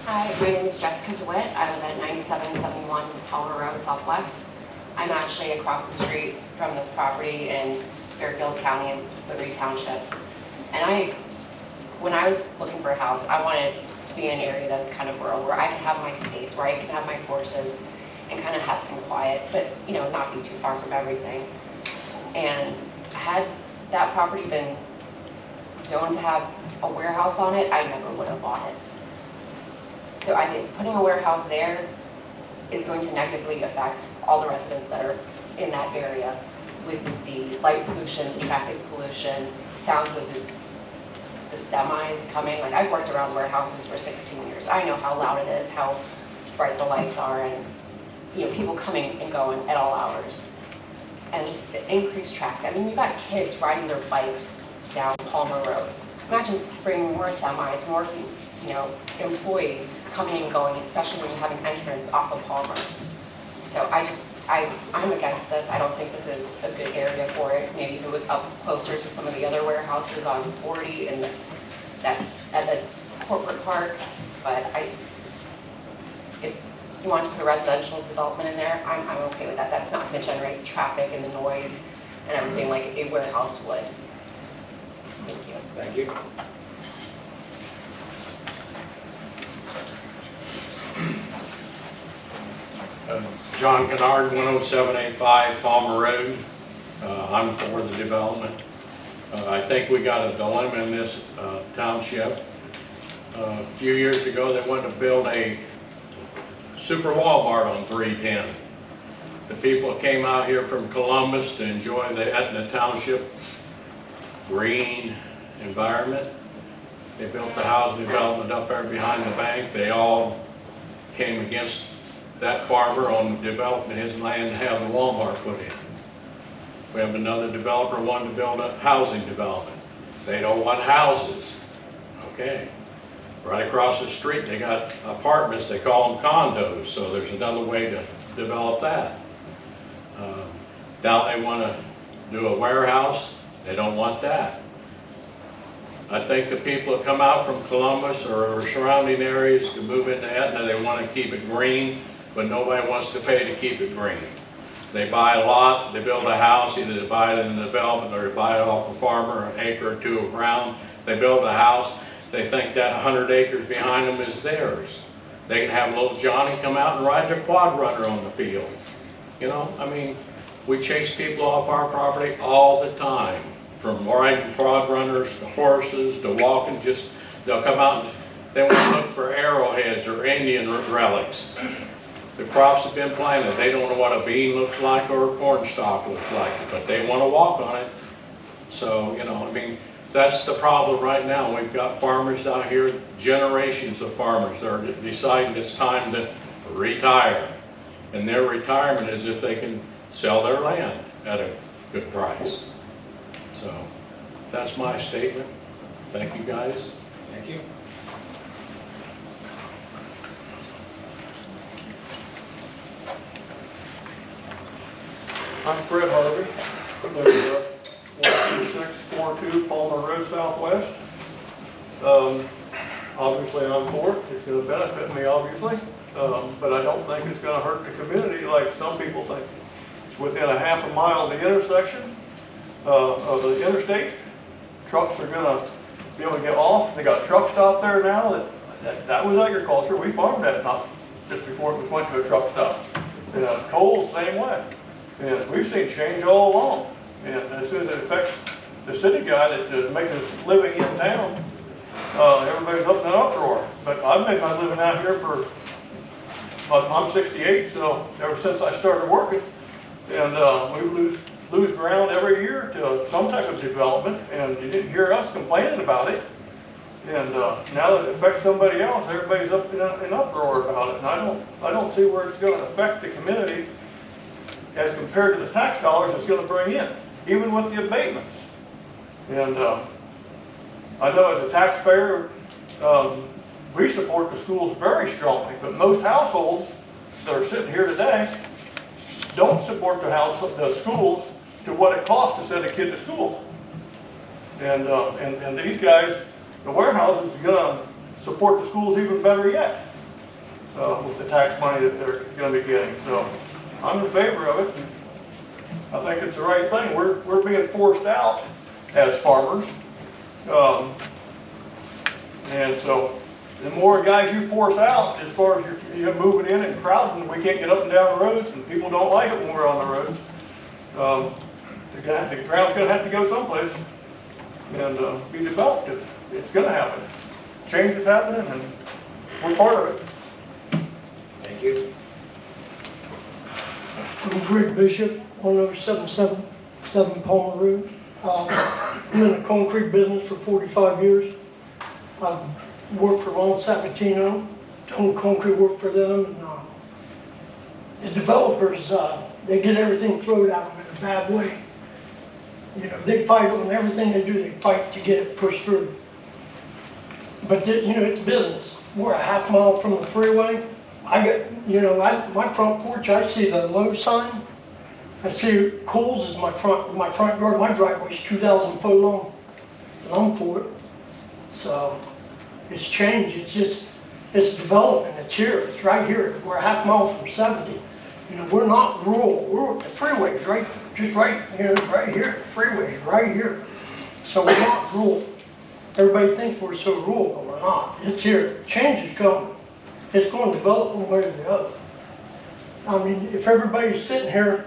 Hi, my name is Jessica DeWitt. I live at 9771 Palmer Road, Southwest. I'm actually across the street from this property in Fairfield County in Liberty Township. And when I was looking for a house, I wanted to be in an area that was kind of rural, where I could have my space, where I could have my horses and kind of have some quiet, but you know, not be too far from everything. And had that property been zoned to have a warehouse on it, I never would have bought it. So I think putting a warehouse there is going to negatively affect all the residents that are in that area with the light pollution, the traffic pollution, sounds of the semis coming. Like, I've worked around warehouses for 16 years. I know how loud it is, how bright the lights are, and you know, people coming and going at all hours. And just the increased traffic. I mean, you've got kids riding their bikes down Palmer Road. Imagine bringing more semis, more, you know, employees coming and going, especially when you have an entrance off of Palmer. So I'm against this. I don't think this is a good area for it. Maybe if it was up closer to some of the other warehouses on 40 and at the corporate park. But if you want to put a residential development in there, I'm okay with that. That's not going to generate traffic and the noise and everything like a warehouse would. Thank you. Thank you. John Kennard, 10785 Palmer Road. I'm for the development. I think we got a dilemma in this township. A few years ago, they wanted to build a super Walmart on 310. The people came out here from Columbus to enjoy the Etna Township green environment. They built the housing development up there behind the bank. They all came against that farmer on developing his land to have the Walmart put in. We have another developer wanting to build a housing development. They don't want houses. Okay. Right across the street, they got apartments. They call them condos. So there's another way to develop that. Now they want to do a warehouse. They don't want that. I think the people that come out from Columbus or surrounding areas to move into Etna, they want to keep it green, but nobody wants to pay to keep it green. They buy a lot, they build a house, either they buy it in the development or they buy it off a farmer, an acre or two of ground. They build a house, they think that 100 acres behind them is theirs. They can have little Johnny come out and ride their quad runner on the field. You know, I mean, we chase people off our property all the time. From riding quad runners to horses to walking, they'll come out and they want to look for arrowheads or Indian relics. The crops have been planted. They don't know what a bean looks like or a corn stalk looks like, but they want to walk on it. So, you know, I mean, that's the problem right now. We've got farmers out here, generations of farmers that are deciding it's time to retire. And their retirement is if they can sell their land at a good price. So that's my statement. Thank you, guys. Thank you. I'm Fred Harvey. I live at 12642 Palmer Road Southwest. Obviously I'm for it. It's going to benefit me, obviously. But I don't think it's going to hurt the community like some people think. It's within a half a mile of the intersection of the interstate. Trucks are going to be able to get off. They got truck stop there now. That was agriculture. We farmed that not just before we went to a truck stop. Coal, same way. And we've seen change all along. And as soon as it affects the city guy that's making a living in town, everybody's up in an uproar. But I've made my living out here for, I'm 68, so ever since I started working. And we lose ground every year to some type of development, and you didn't hear us complaining about it. And now that it affects somebody else, everybody's up in an uproar about it. And I don't see where it's going to affect the community as compared to the tax dollars it's going to bring in, even with the abatements. And I know as a taxpayer, we support the schools very strongly, but most households that are sitting here today don't support the schools to what it costs to send a kid to school. And these guys, the warehouses, are going to support the schools even better yet with the tax money that they're going to be getting. So I'm in favor of it. I think it's the right thing. We're being forced out as farmers. And so the more guys you force out, as far as you're moving in and crowding, we can't get up and down the roads, and people don't like it when we're on the roads. The ground's going to have to go someplace and be developed. It's going to happen. Change is happening, and we're part of it. Thank you. I'm Greg Bishop, 10777 Palmer Road. I'm in the concrete business for 45 years. I've worked for Ron Sabatino, done concrete work for them. And, the developers, they get everything thrown at them in a bad way. You know, they fight on everything they do, they fight to get it pushed through. But, you know, it's business. We're a half mile from the freeway. I get, you know, my front porch, I see the Lowe's sign. I see Kohl's is my front yard. My driveway's 2,000 foot long, and I'm for it. So it's changed. It's developing. It's here. It's right here. We're a half mile from 70. You know, we're not rural. The freeway's right, just right, you know, right here. The freeway's right here. So we're not rural. Everybody thinks we're so rural, but we're not. It's here. Change is coming. It's going to develop one way or the other. I mean, if everybody's sitting here,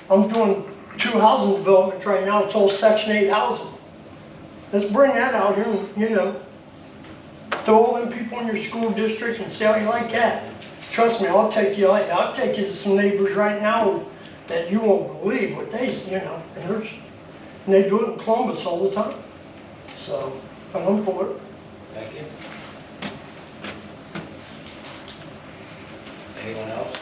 I'm doing 2 housing developments right now, it's all Section 8 housing. Let's bring that out here and, you know, throw all them people in your school district and see how you like that. Trust me, I'll take you to some neighbors right now that you won't believe what they, you know, and they do it in Columbus all the time. So, I'm for it. Thank you. Anyone else?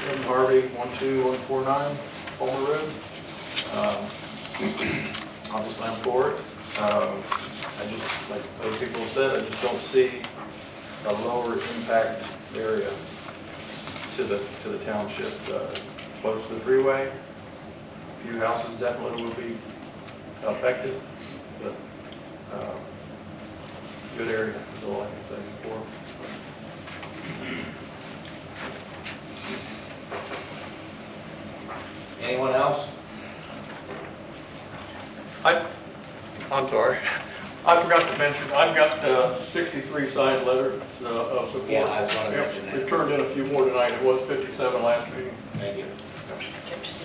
Jim Harvey, 12149 Palmer Road. Obviously, I'm for it. I just, like other people have said, I just don't see a lower impact area to the township. Close to the freeway, a few houses definitely will be affected, but good area is all I can say for it. Anyone else? I'm sorry. I forgot to mention, I've got 63 signed letters of support. Yeah, I was going to mention that. We've turned in a few more tonight. It was 57 last meeting. Thank you.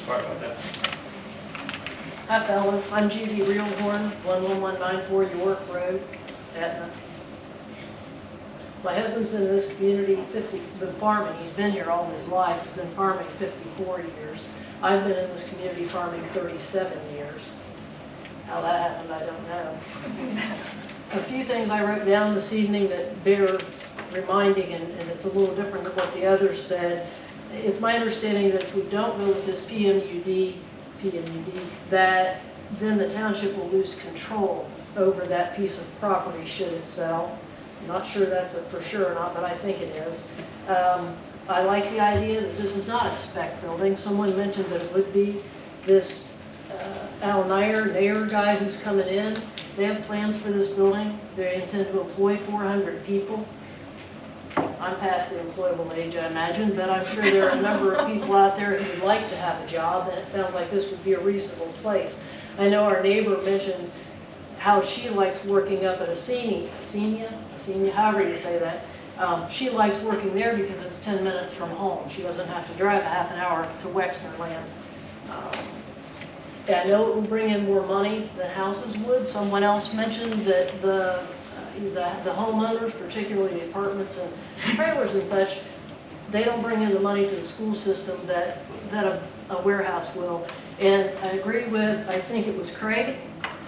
Sorry about that. Hi fellas, I'm Judy Realhorn, 11194 York Road, Etna. My husband's been in this community, been farming. He's been here all his life. He's been farming 54 years. I've been in this community farming 37 years. How that happened, I don't know. A few things I wrote down this evening that bear reminding, and it's a little different than what the others said. It's my understanding that if we don't go with this PMUD, that then the township will lose control over that piece of property should it sell. I'm not sure that's for sure or not, but I think it is. I like the idea that this is not a spec building. Someone mentioned that it would be. This Al Nair guy who's coming in, they have plans for this building. They intend to employ 400 people. I'm past the employable age, I imagine, but I'm sure there are a number of people out there who would like to have a job, and it sounds like this would be a reasonable place. I know our neighbor mentioned how she likes working up at Asenia, however you say that. She likes working there because it's 10 minutes from home. She doesn't have to drive a half an hour to Wexnerland. I know it will bring in more money than houses would. Someone else mentioned that the homeowners, particularly the apartments and trailers and such, they don't bring in the money to the school system that a warehouse will. And I agree with, I think it was Craig,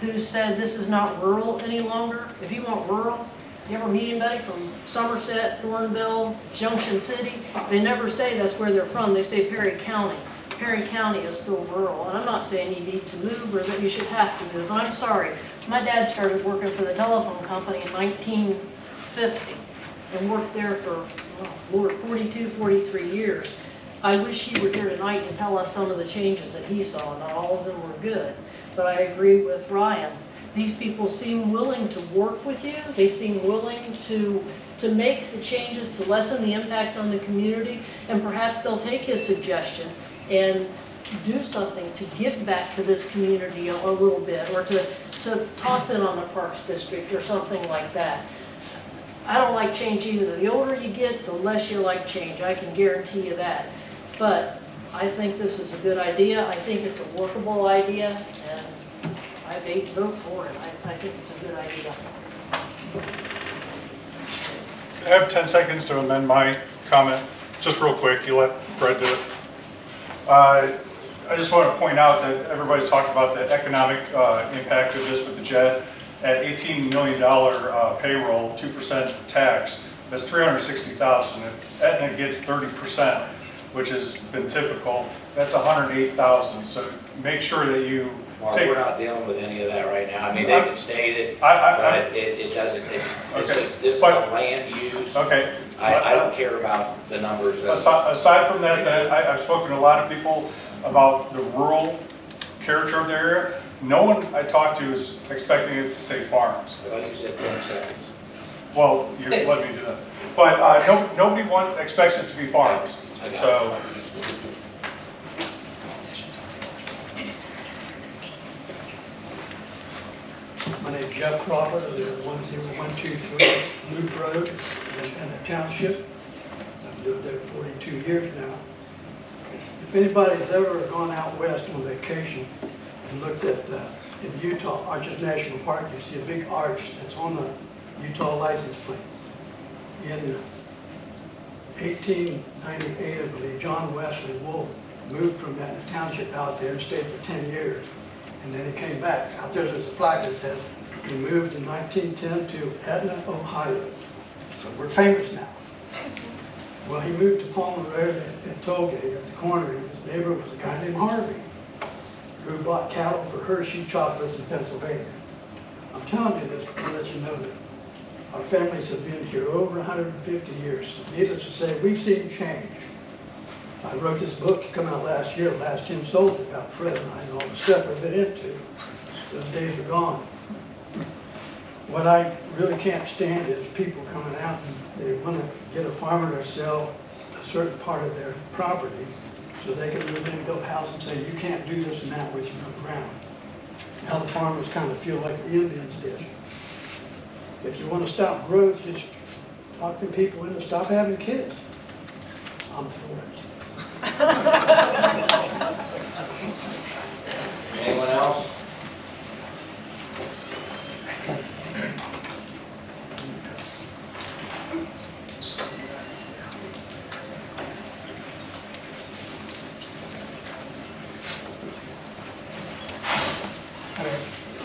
who said this is not rural any longer. If you want rural, you ever meet anybody from Somerset, Thornville, Junction City? They never say that's where they're from. They say Perry County. Perry County is still rural, and I'm not saying you need to move or that you should have to move. I'm sorry. My dad started working for the telephone company in 1950 and worked there for 42, 43 years. I wish he were here tonight to tell us some of the changes that he saw. Not all of them were good, but I agree with Ryan. These people seem willing to work with you. They seem willing to make the changes to lessen the impact on the community, and perhaps they'll take his suggestion and do something to give back to this community a little bit, or to toss in on the Parks District or something like that. I don't like change either. The older you get, the less you like change. I can guarantee you that. But I think this is a good idea. I think it's a workable idea, and I vote for it. I think it's a good idea. I have 10 seconds to amend my comment. Just real quick, you let Fred do it. I just want to point out that everybody's talked about the economic impact of this with the JED. At $18 million payroll, 2% tax, that's $360,000. If Etna gets 30%, which has been typical, that's $108,000. So make sure that you Mark, take. We're not dealing with any of that right now. I mean, they can state it, but it doesn't. This is a land use. Okay. I don't care about the numbers. Aside from that, I've spoken to a lot of people about the rural character of the area. No one I talked to is expecting it to stay farms. I thought you said 10 seconds. Well, you let me do that. But nobody expects it to be farms. So. My name's Jeff Crawford, I live at 10123 Loop Road in the Township. I've lived there 42 years now. If anybody's ever gone out west on vacation and looked at, in Utah, Arches National Park, you see a big arch that's on the Utah license plate. In 1898, I believe, John Wesley Wolf moved from that township out there and stayed for 10 years. And then he came back. Out there's a plaque that says he moved in 1910 to Etna, Ohio. So we're famous now. Well, he moved to Palmer Road at Tollgate at the corner, and his neighbor was a guy named Harvey, who bought cattle for Hershey chocolates in Pennsylvania. I'm telling you this to let you know that our families have been here over 150 years. Needless to say, we've seen change. I wrote this book, it came out last year, Last 10 Soldiers, about Fred and I and all the stuff we've been into. Those days are gone. What I really can't stand is people coming out and they want to get a farmer to sell a certain part of their property so they can move in and build a house and say, you can't do this and that with your ground. Now the farmers kind of feel like the Indians did. If you want to stop growth, just talk the people into stop having kids. I'm for it. Anyone else?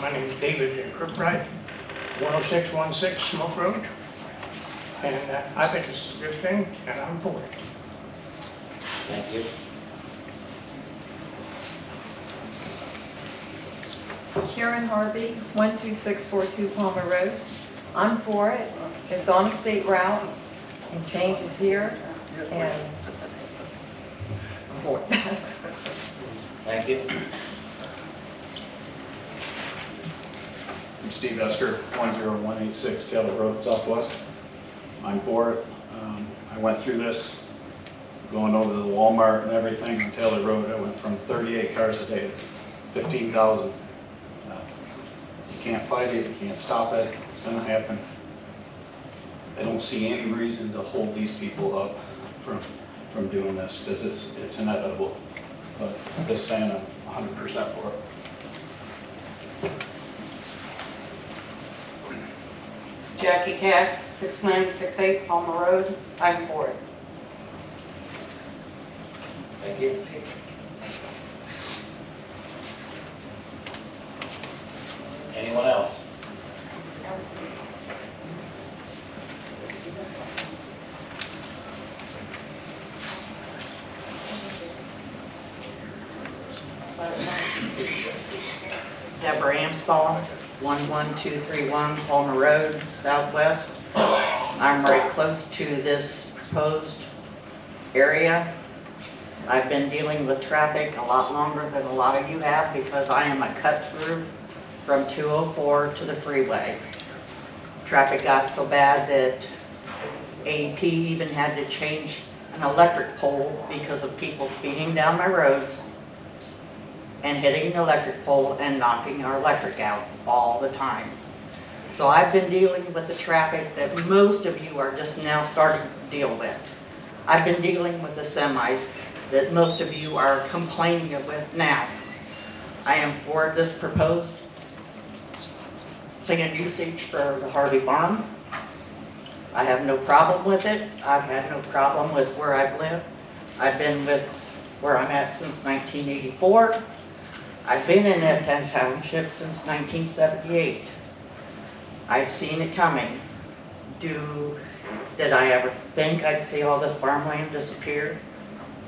My name is David Kirkbright, 10616 Smoke Road, and I think this is a good thing, and I'm for it. Thank you. Karen Harvey, 12642 Palmer Road. I'm for it. It's on a state route, and change is here, and I'm for it. Thank you. I'm Steve Esker, 10186 Kettle Road, Southwest. I'm for it. I went through this going over to the Walmart and everything on Taylor Road. I went from 38 cars a day to 15,000. You can't fight it, you can't stop it, it's gonna happen. I don't see any reason to hold these people up from doing this, because it's inevitable. But I'm just saying I'm 100% for it. Jackie Katz, 6968 Palmer Road. I'm for it. Thank you. Anyone else? Deborah Amsbaugh, 11231 Palmer Road, Southwest. I'm right close to this proposed area. I've been dealing with traffic a lot longer than a lot of you have because I am a cut through from 204 to the freeway. Traffic got so bad that AP even had to change an electric pole because of people speeding down my roads and hitting the electric pole and knocking our electric out all the time. So I've been dealing with the traffic that most of you are just now starting to deal with. I've been dealing with the semis that most of you are complaining with now. I am for this proposed planned usage for the Harvey Farm. I have no problem with it. I've had no problem with where I've lived. I've been with where I'm at since 1984. I've been in that township since 1978. I've seen it coming. Did I ever think I'd see all this farmland disappear?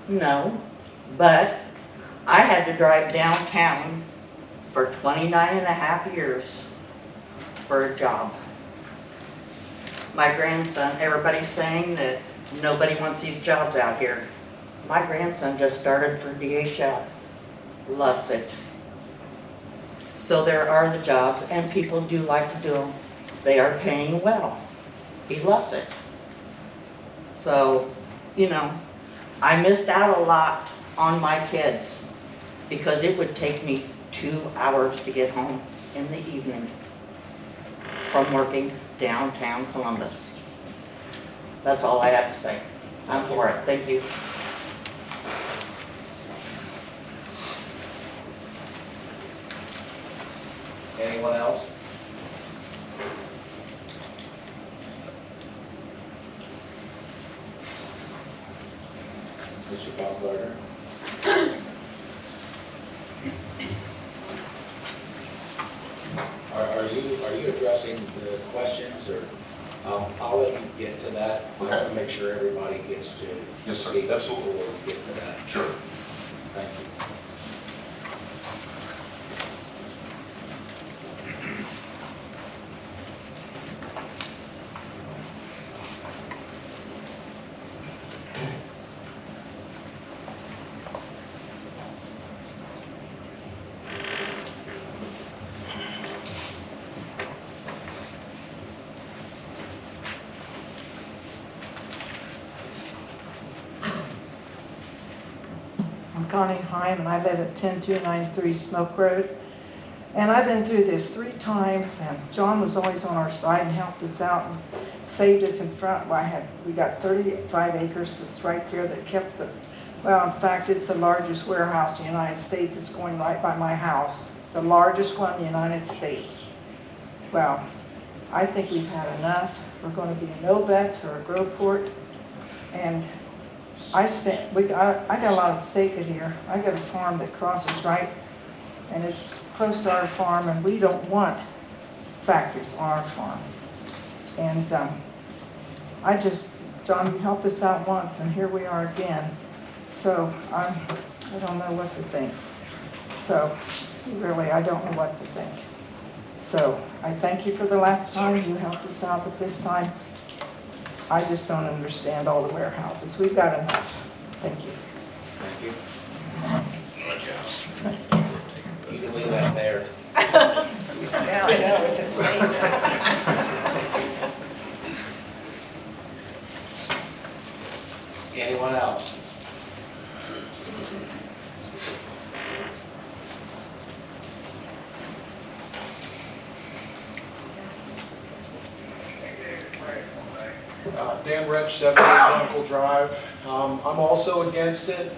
No, but I had to drive downtown for 29 and a half years for a job. My grandson, everybody's saying that nobody wants these jobs out here. My grandson just started for DHL, loves it. So there are the jobs, and people do like to do them. They are paying well. He loves it. So, you know, I missed out a lot on my kids because it would take me 2 hours to get home in the evening. from working downtown Columbus. That's all I have to say. I'm for it. Thank you. Anyone else? Mr. Baumgartner? Are you addressing the questions, or I'll let you get to that. I want to make sure everybody gets to speak before we get to that. Sure. Thank you. Connie Heim, and I live at 10293 Smoke Road. And I've been through this 3 times, and John was always on our side and helped us out and saved us in front. We got 35 acres that's right there that kept the, well, in fact, it's the largest warehouse in the United States. It's going right by my house. The largest one in the United States. Well, I think we've had enough. We're going to be a no bets or a Groveport, and I got a lot of stake in here. I got a farm that crosses right, and it's close to our farm, and we don't want factories on our farm. And John, you helped us out once, and here we are again. So I don't know what to think. So really, I don't know what to think. So I thank you for the last time you helped us out, but this time, I just don't understand all the warehouses. We've got enough. Thank you. Thank you. You can leave that there. Yeah, I know, if it stays. Anyone else? Dan Wrench, 78 Uncle Drive. I'm also against it.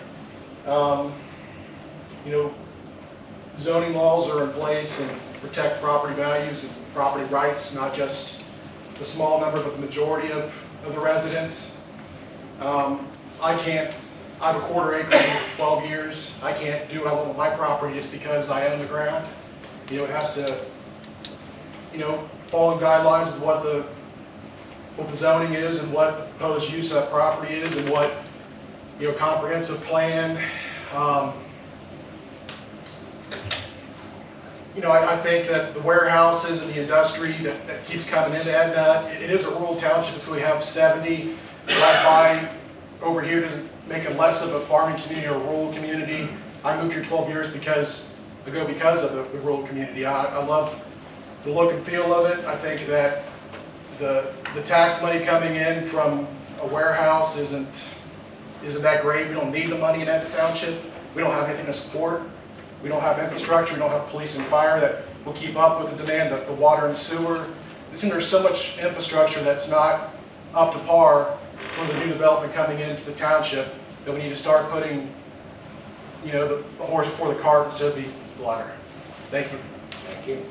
Zoning laws are in place and protect property values and property rights, not just the small number, but the majority of the residents. I have a quarter acre for 12 years. I can't do what I want with my property just because I own the ground. It has to, follow guidelines of what the zoning is and what proposed use of that property is and what, comprehensive plan. I think that the warehouses and the industry that keeps coming into Etna, it is a rural township, so we have 70. Right by over here doesn't make it less of a farming community or a rural community. I moved here 12 years because of the rural community. I love the look and feel of it. I think that the tax money coming in from a warehouse isn't that great. We don't need the money in Etna Township. We don't have anything to support. We don't have infrastructure. We don't have police and fire that will keep up with the demand, the water and sewer. There's so much infrastructure that's not up to par for the new development coming into the township that we need to start putting, the horse before the cart instead of the latter. Thank you. Thank you.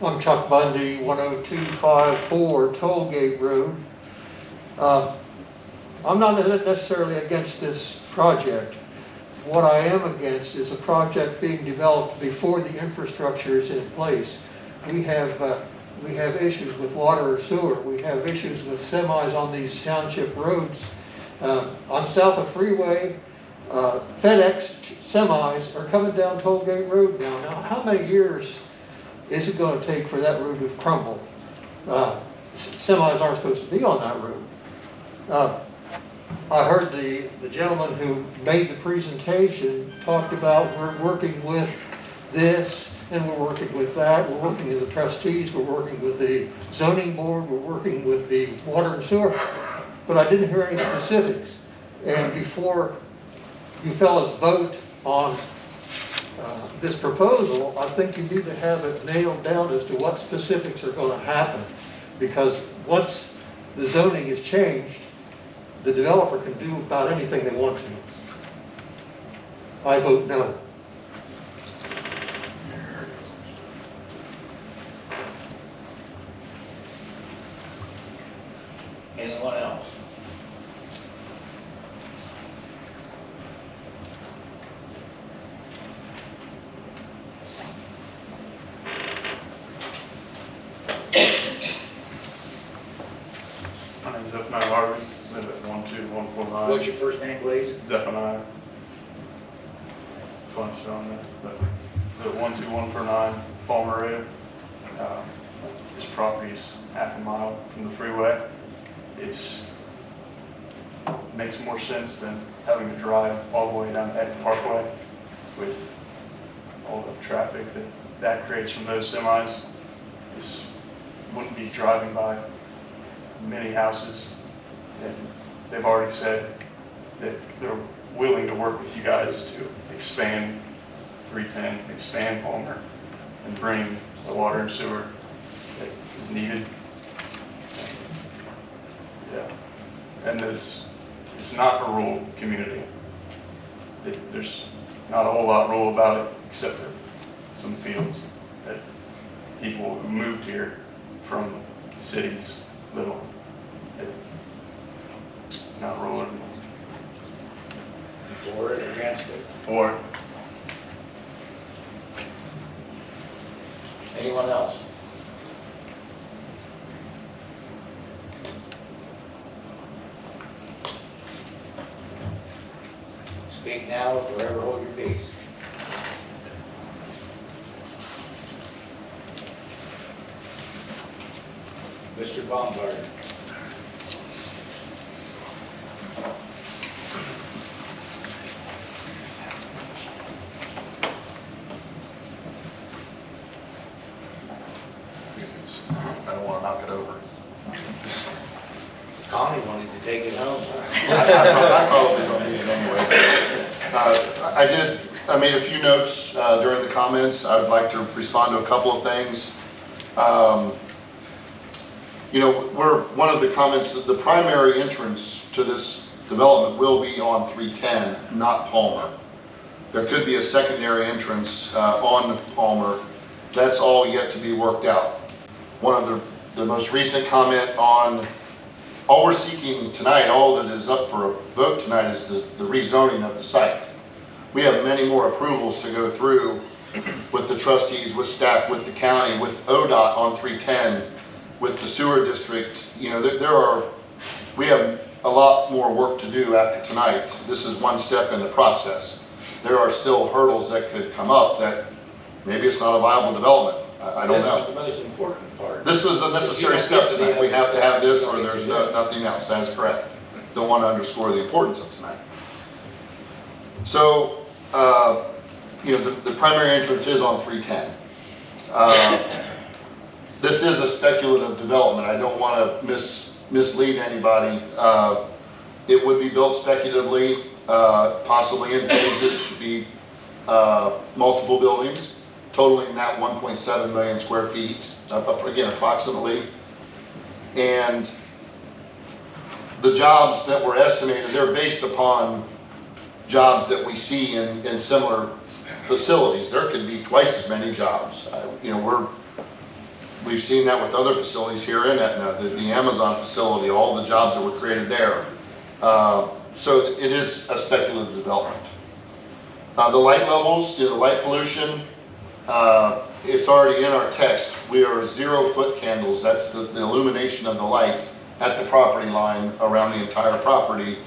I'm Chuck Bundy, 10254 Tollgate Road. I'm not necessarily against this project. What I am against is a project being developed before the infrastructure is in place. We have issues with water or sewer. We have issues with semis on these township roads. On south of Freeway, FedEx semis are coming down Tollgate Road now. Now, how many years is it going to take for that road to crumble? Semis aren't supposed to be on that road. I heard the gentleman who made the presentation talked about we're working with this and we're working with that, we're working with the trustees, we're working with the zoning board, we're working with the water and sewer, but I didn't hear any specifics. And before you fellas vote on this proposal, I think you need to have it nailed down as to what specifics are going to happen. Because once the zoning is changed, the developer can do about anything they want to. I vote no. Anyone else? My name is Etna, live at 12149. What's your first name, please? Zephaniah. Fun spelling that, but the 12149 Palmer Road. This property is half a mile from the freeway. It makes more sense than having to drive all the way down to Etna Parkway with all the traffic that creates from those semis. This wouldn't be driving by many houses, and they've already said that they're willing to work with you guys to expand 310, expand Palmer, and bring the water and sewer that is needed. Yeah, and it's not a rural community. There's not a whole lot rural about it, except for some fields that people who moved here from cities live on. Not rural anymore. For it or against it? For it. Anyone else? Speak now or forever hold your peace. Mr. Baumgartner. I don't want to knock it over. Connie wanted to take it home. I probably don't need it anyway. I made a few notes during the comments. I'd like to respond to a couple of things. One of the comments that the primary entrance to this development will be on 310, not Palmer. There could be a secondary entrance on Palmer. That's all yet to be worked out. One of the most recent comment on, all we're seeking tonight, all that is up for a vote tonight is the rezoning of the site. We have many more approvals to go through with the trustees, with staff, with the county, with ODOT on 310, with the sewer district. We have a lot more work to do after tonight. This is one step in the process. There are still hurdles that could come up that maybe it's not a viable development. I don't know. This is the most important part. This is a necessary step tonight. We have to have this or there's nothing else. That is correct. Don't want to underscore the importance of tonight. So, the primary entrance is on 310. This is a speculative development. I don't want to mislead anybody. It would be built speculatively, possibly in phases, to be multiple buildings, totaling that 1.7 million square feet, again, approximately. And the jobs that were estimated, they're based upon jobs that we see in similar facilities. There could be twice as many jobs. We've seen that with other facilities here in Etna, the Amazon facility, all the jobs that were created there. So it is a speculative development. The light levels, the light pollution, it's already in our text. We are 0-foot candles. That's the illumination of the light at the property line around the entire property.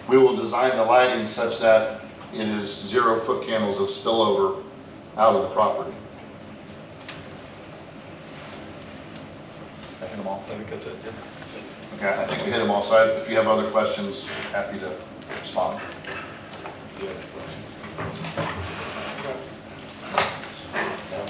We will design the lighting such that it is 0-foot candles of spillover out of the property. I hit them all. I think that's it. Yeah. Okay, I think we hit them all. So if you have other questions, happy to respond. Do you have a question? No?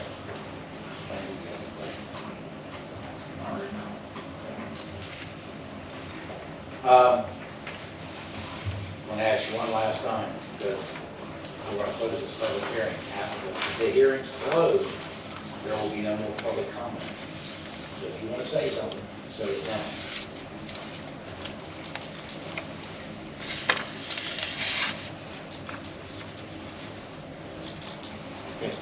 public hearing. After the hearing's closed, there will be no more public comment. So if you want to say something, say it now. Okay.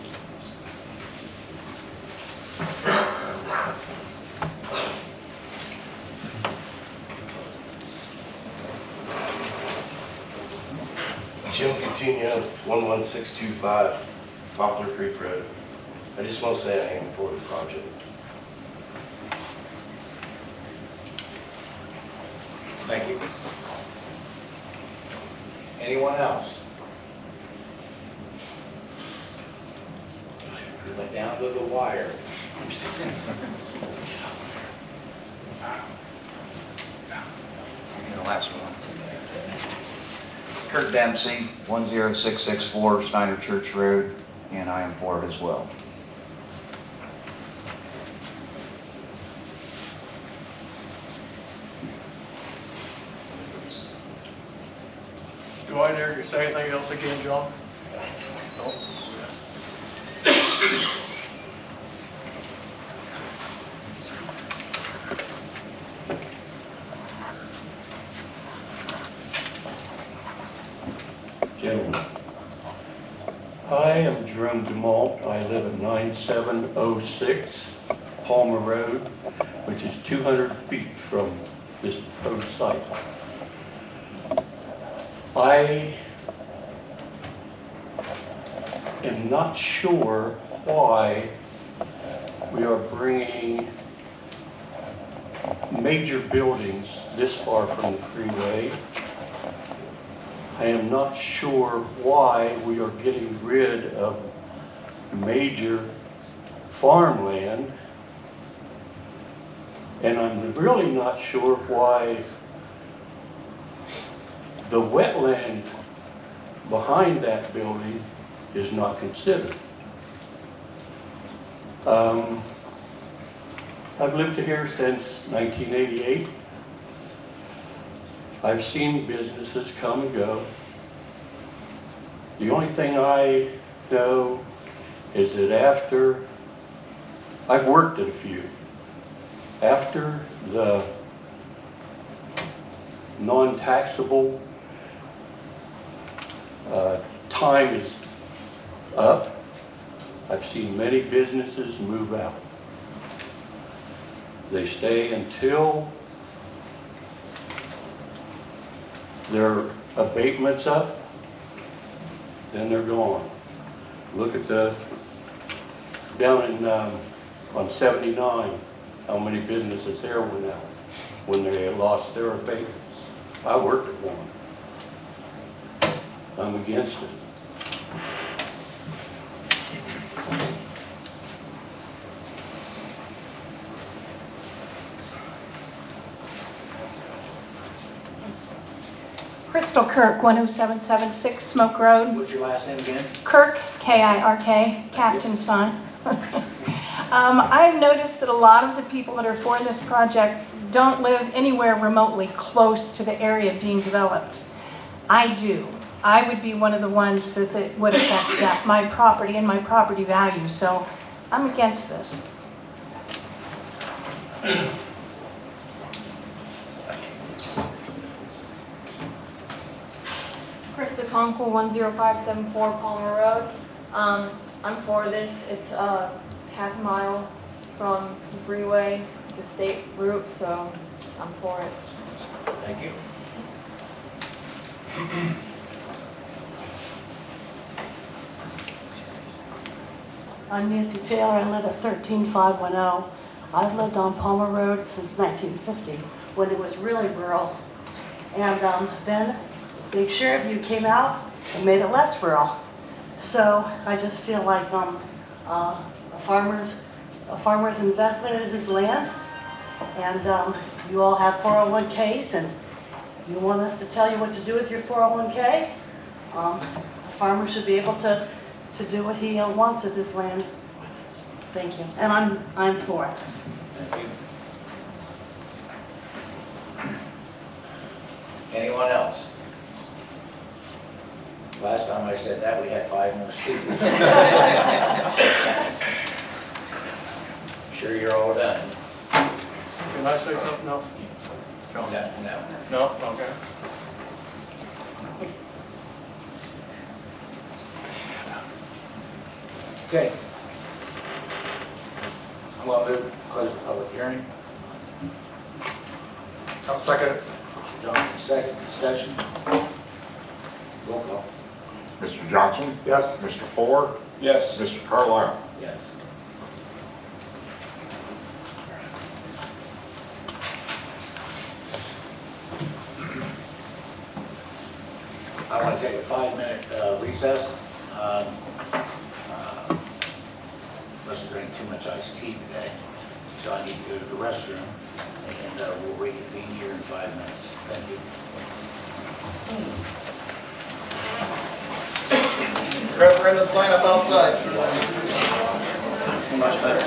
Jim Coutinho, 11625 Poplar Creek Road. I just want to say I am for the project. Thank you. Anyone else? We went down to the wire. The last one. Kurt Dempsey, 10664 Snyder Church Road, and I am for it as well. Do I dare to say anything else again, John? No? Gentlemen, I am Jerome DeMalt. I live at 9706 Palmer Road, which is 200 feet from this proposed site. I am not sure why we are bringing major buildings this far from the freeway. I am not sure why we are getting rid of major farmland. And I'm really not sure why the wetland behind that building is not considered. I've lived here since 1988. I've seen businesses come and go. The only thing I know is that after, I've worked at a few, after the non-taxable time is up, I've seen many businesses move out. They stay until their abatement's up, then they're gone. Look at the, down in, on 79, how many businesses there went out when they lost their abatements. I worked at one. I'm against it. Crystal Kirk, 10776 Smoke Road. What's your last name again? Kirk, K-I-R-K, Captain's fine. I've noticed that a lot of the people that are for this project don't live anywhere remotely close to the area being developed. I do. I would be one of the ones that would affect that, my property and my property value, so I'm against this. Krista Conkle, 10574 Palmer Road. I'm for this. It's half a mile from the freeway. It's a state route, so I'm for it. Thank you. I'm Nancy Taylor. I live at 13510. I've lived on Palmer Road since 1950 when it was really rural. And then the Sheriff View came out and made it less rural. So I just feel like a farmer's investment is his land. And you all have 401ks and you want us to tell you what to do with your 401k? A farmer should be able to do what he wants with his land. Thank you. And I'm for it. Thank you. Anyone else? Last time I said that, we had 5 more speakers. Sure you're all done? Can I say something else? No. No? Okay. Okay. I'm going to move to close the public hearing. I'll second it. Mr. Johnson, second. Discussion. Roll call. Mr. Johnson? Yes. Mr. Ford? Yes. Mr. Carlisle? Yes. I want to take a 5-minute recess. Unless we're drinking too much iced tea today. So I need to go to the restroom, and we'll reconvene here in 5 minutes. Thank you. Referendum sign up outside. Much better.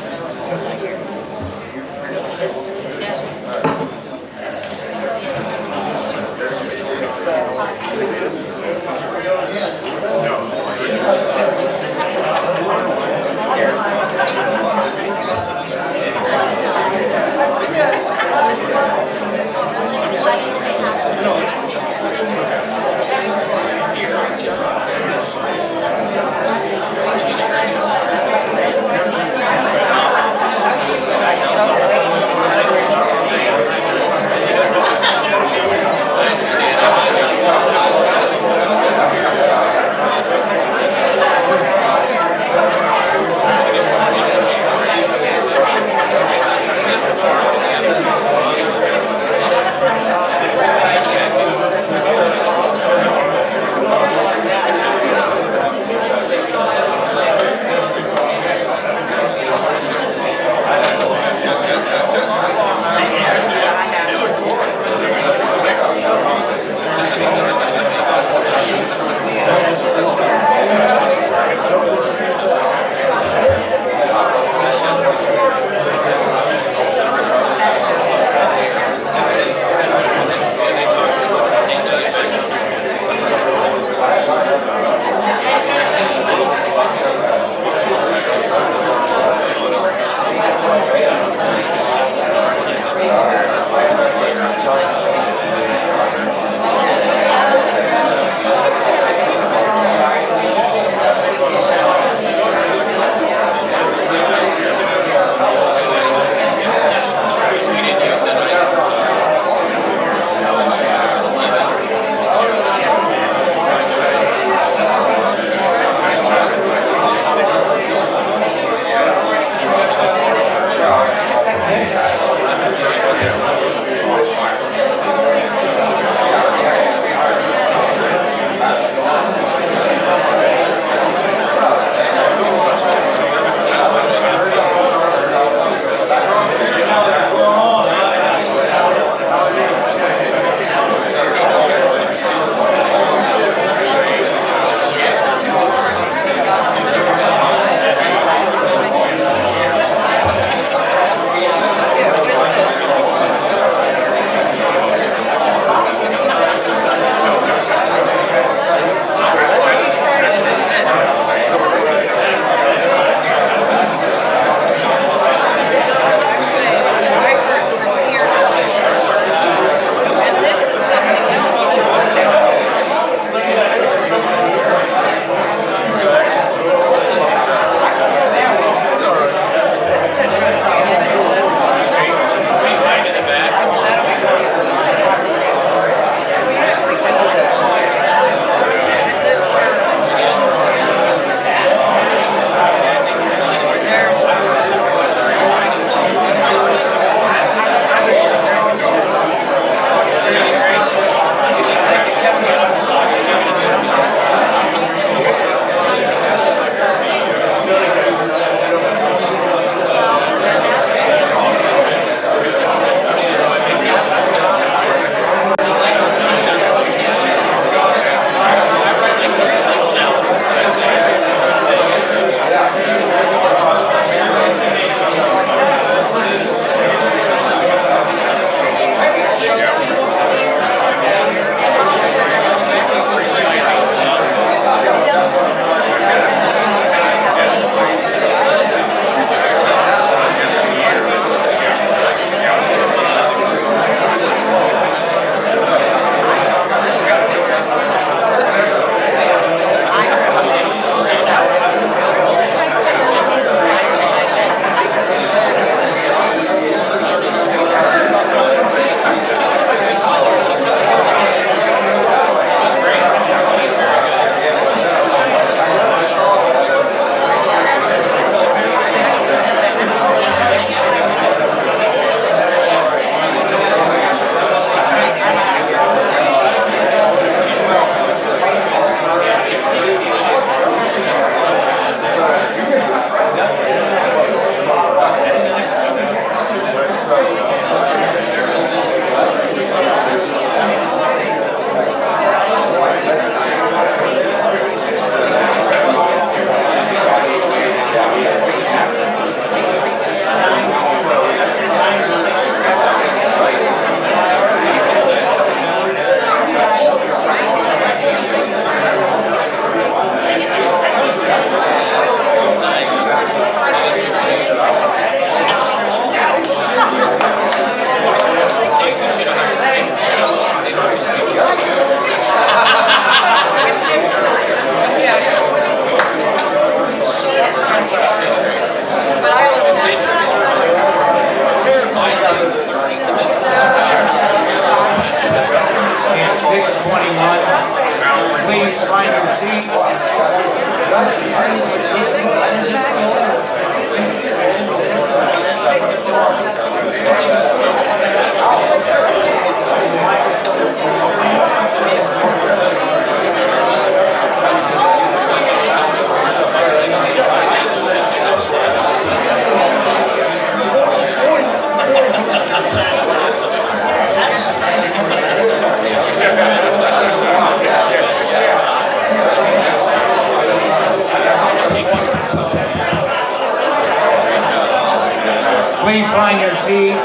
Please find your seats.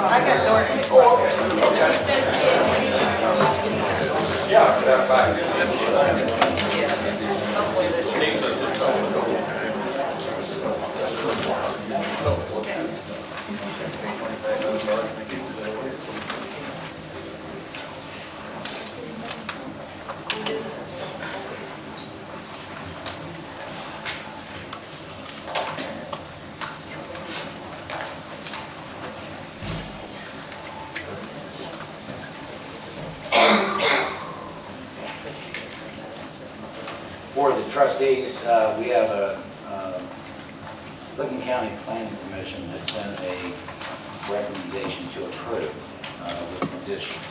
I got Dorsey. Yeah, that's fine. For the trustees, we have a Licking County Planning Commission that sent a recommendation to approve with conditions.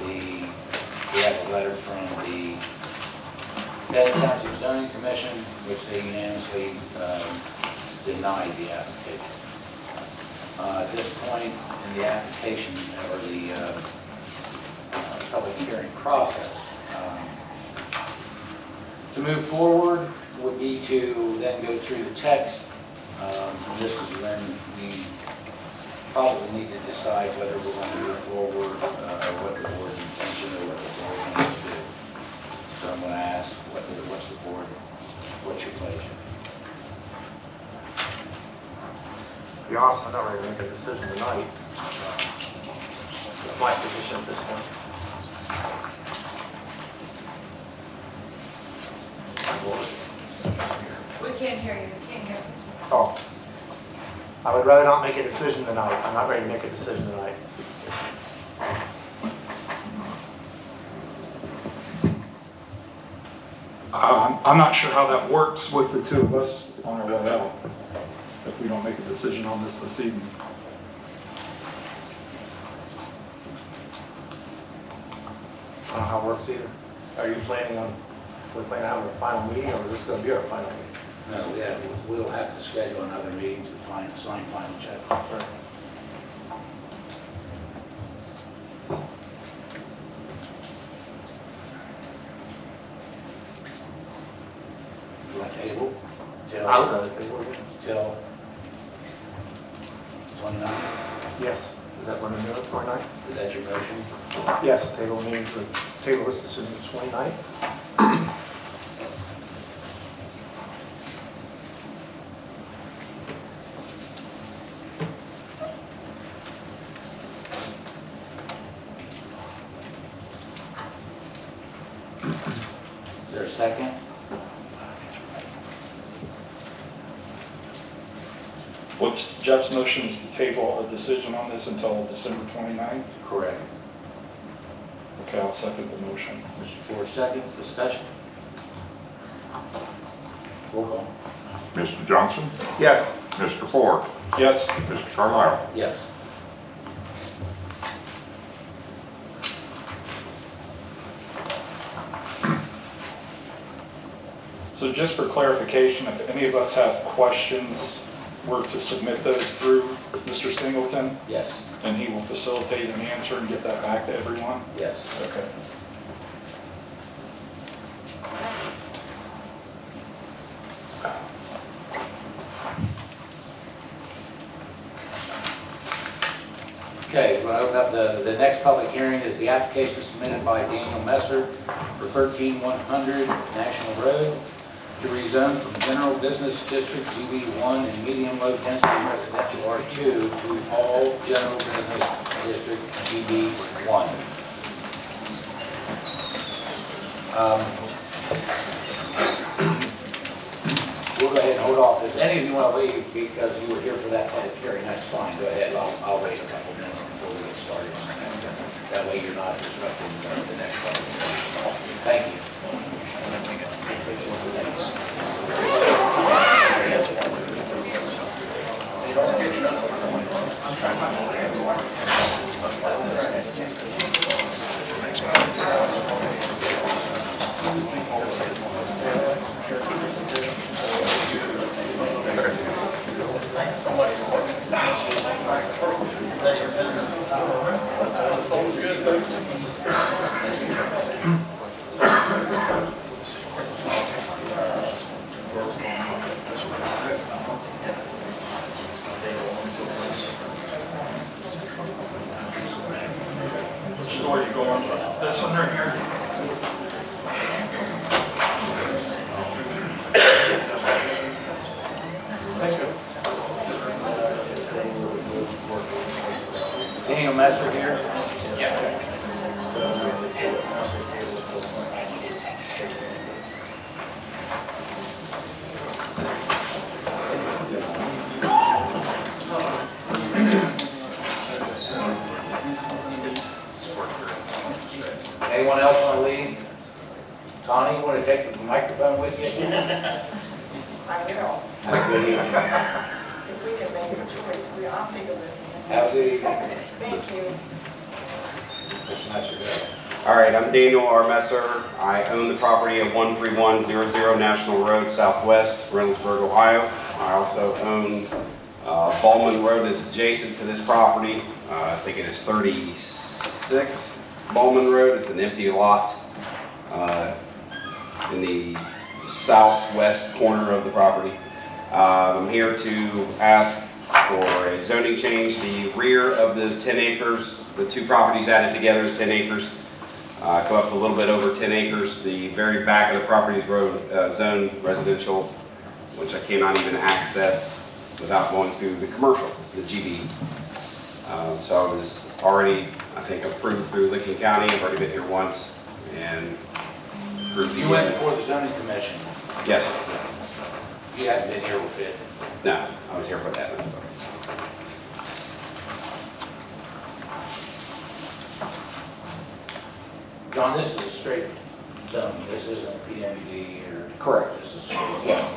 We have a letter from the Township Zoning Commission, which they unanimously denied the application. At this point in the application, or the public hearing process, to move forward would be to then go through the text. This is when we probably need to decide whether we're going to move forward or what the board's intention or what the board wants to do. So I'm going to ask, what's the board, what's your pleasure? To be honest, I'm not ready to make a decision tonight. That's my position at this point. We can't hear you, we can't hear you. Oh. I would rather not make a decision tonight. I'm not ready to make a decision tonight. I'm not sure how that works with the two of us on our way out, if we don't make a decision on this evening. I don't know how it works either. Are you planning on, we're planning on having a final meeting, or is this going to be our final meeting? No, we'll have to schedule another meeting to sign final chapter. Right. You want to table? I would rather table it. Till 29? Yes. Is that when we're doing it, 29? Is that your motion? Yes, table meeting for, table this decision 29. Is there a second? What's Jeff's motion is to table a decision on this until December 29th? Correct. Okay, I'll second the motion. Mr. Ford, second. Discussion? Roll call. Mr. Johnson? Yes. Mr. Ford? Yes. Mr. Carlisle? Yes. So just for clarification, if any of us have questions, we're to submit those through Mr. Singleton, Yes. and he will facilitate an answer and get that back to everyone? Yes. Okay. Okay, we're going to open up the next public hearing is the application submitted by Daniel Messer for 13100 National Road to rezone from General Business District GB1 and Medium Low Density Residential R2 to all General Business District GB1. We'll go ahead and hold off. If any of you want to leave because you were here for that public hearing, that's fine. Go ahead. I'll wait a couple minutes before we get started on that. That way you're not disrupting the next public hearing. Thank you. one right here. Daniel Messer here. Anyone else want to leave? Connie, you want to take the microphone with you? I will. Have a good evening. If we can make a choice, I'll take a look. Have a good evening. Thank you. Mr. Messer, go ahead. All right, I'm Daniel R. Messer. I own the property at 13100 National Road Southwest, Reynoldsburg, Ohio. I also own Ballman Road that's adjacent to this property. I think it is 36 Ballman Road. It's an empty lot in the southwest corner of the property. I'm here to ask for a zoning change. The rear of the 10 acres, the two properties added together is 10 acres. Go up a little bit over 10 acres. The very back of the property is zone residential, which I cannot even access without going through the commercial, the GB. So I was already, I think, approved through Licking County. I've already been here once and approved. You went before the zoning commission. Yes. You haven't been here with it. No, I was here for that one. So. John, this is a straight zone. This isn't PMD or. Correct. This is straight. Yes.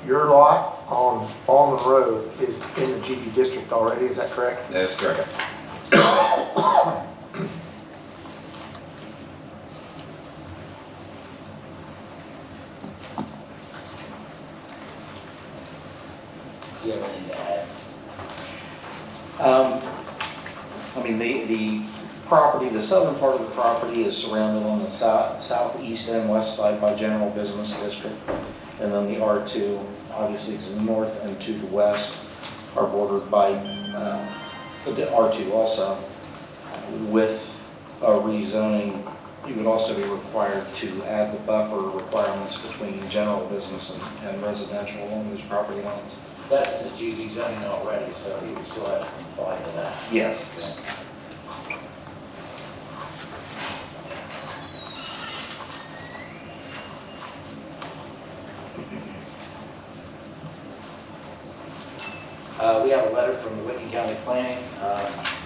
Your lot on Ballman Road is in the GB district already, is that correct? That is correct. Do you have anything to add? I mean, the property, the southern part of the property is surrounded on the southeast and west side by general business district. And then the R2, obviously to the north and to the west, are bordered by the R2 also. With a rezoning, you would also be required to add the buffer requirements between general business and residential along those property lines. That's the GB zoning already, so you would still have to comply to that. Yes. Okay. We have a letter from the Whitney County Planning.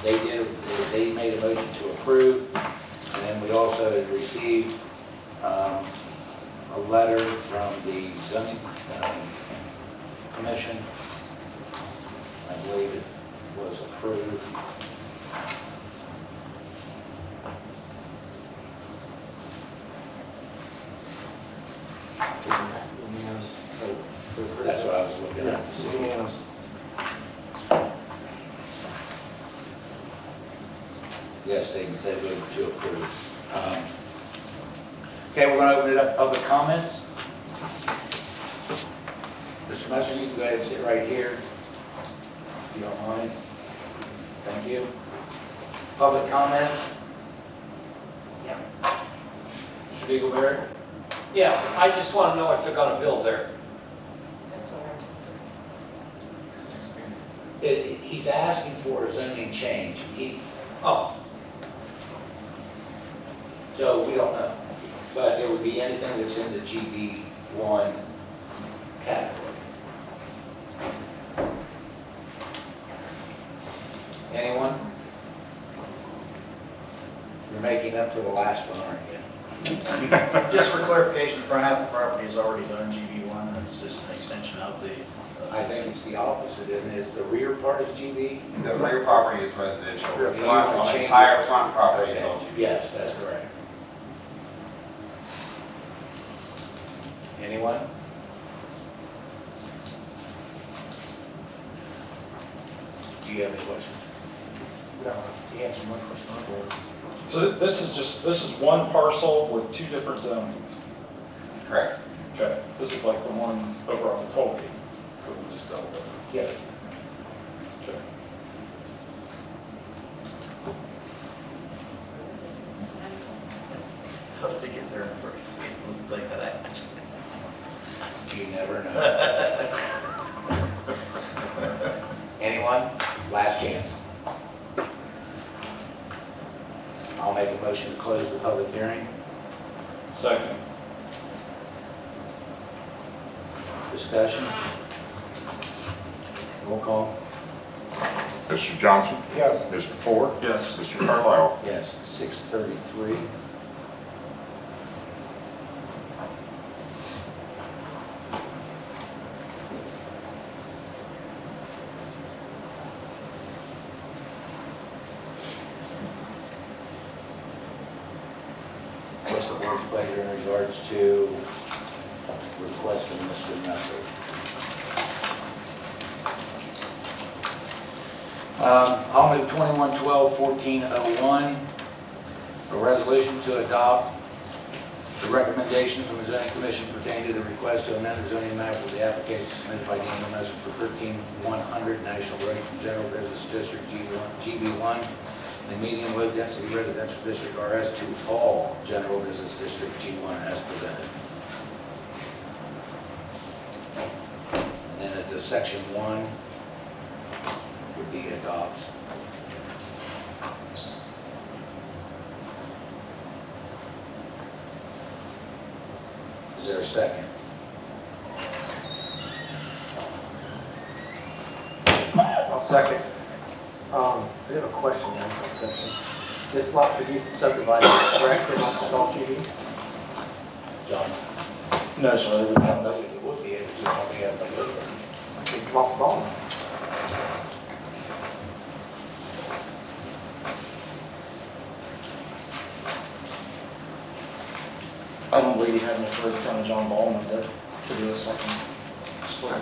They made a motion to approve, and then we also received a letter from the zoning commission. I believe it was approved. That's what I was looking at. Yes, they voted to approve. Okay, we're going to open it up to public comments. Mr. Messer, you can go ahead and sit right here, if you don't mind. Thank you. Public comments? Yeah. Mr. Diegelberg? Yeah, I just want to know what they're going to build there. He's asking for a zoning change. So we don't know, but it would be anything that's in the GB1 category. Anyone? You're making up for the last one, aren't you? Just for clarification, the front half of the property is already zoned GB1, it's just an extension of the... I think it's the opposite, isn't it? Is the rear part is GB? The rear property is residential. The You wanna front, the change entire it? front property is Okay. all GB. Yes, that's correct. Anyone? Do you have any questions? No, he answered my question. So this is one parcel with two different zonings? Correct. Okay, this is like the one over off of Colby, that we just dealt with. Yes. Okay. You never know. Anyone? Last chance. I'll make a motion to close the public hearing. Second. Discussion? Roll call. Mr. Johnson? Yes. Mr. Ford? Yes. Mr. Carlisle? Yes, 6:33. What's the board's pleasure in regards to request from Mr. Messer? I'll move 2112-1401, a resolution to adopt the recommendation from the zoning commission pertaining to the request to amend the zoning map of the application submitted by Daniel Messer for 13100 National Road from General Business District GB1 and medium low density residential district RS to all general business district G1 as presented. And then at the section 1 would be adopts. Is there a second? I'll second. I have a question on this section. This lot could be subdivided, correct, and not all GB? John? No, sir, it would not, no, it would be able to, only have the liver. I could drop the ball. I don't believe you have enough road frontage on Ballman to do a second split.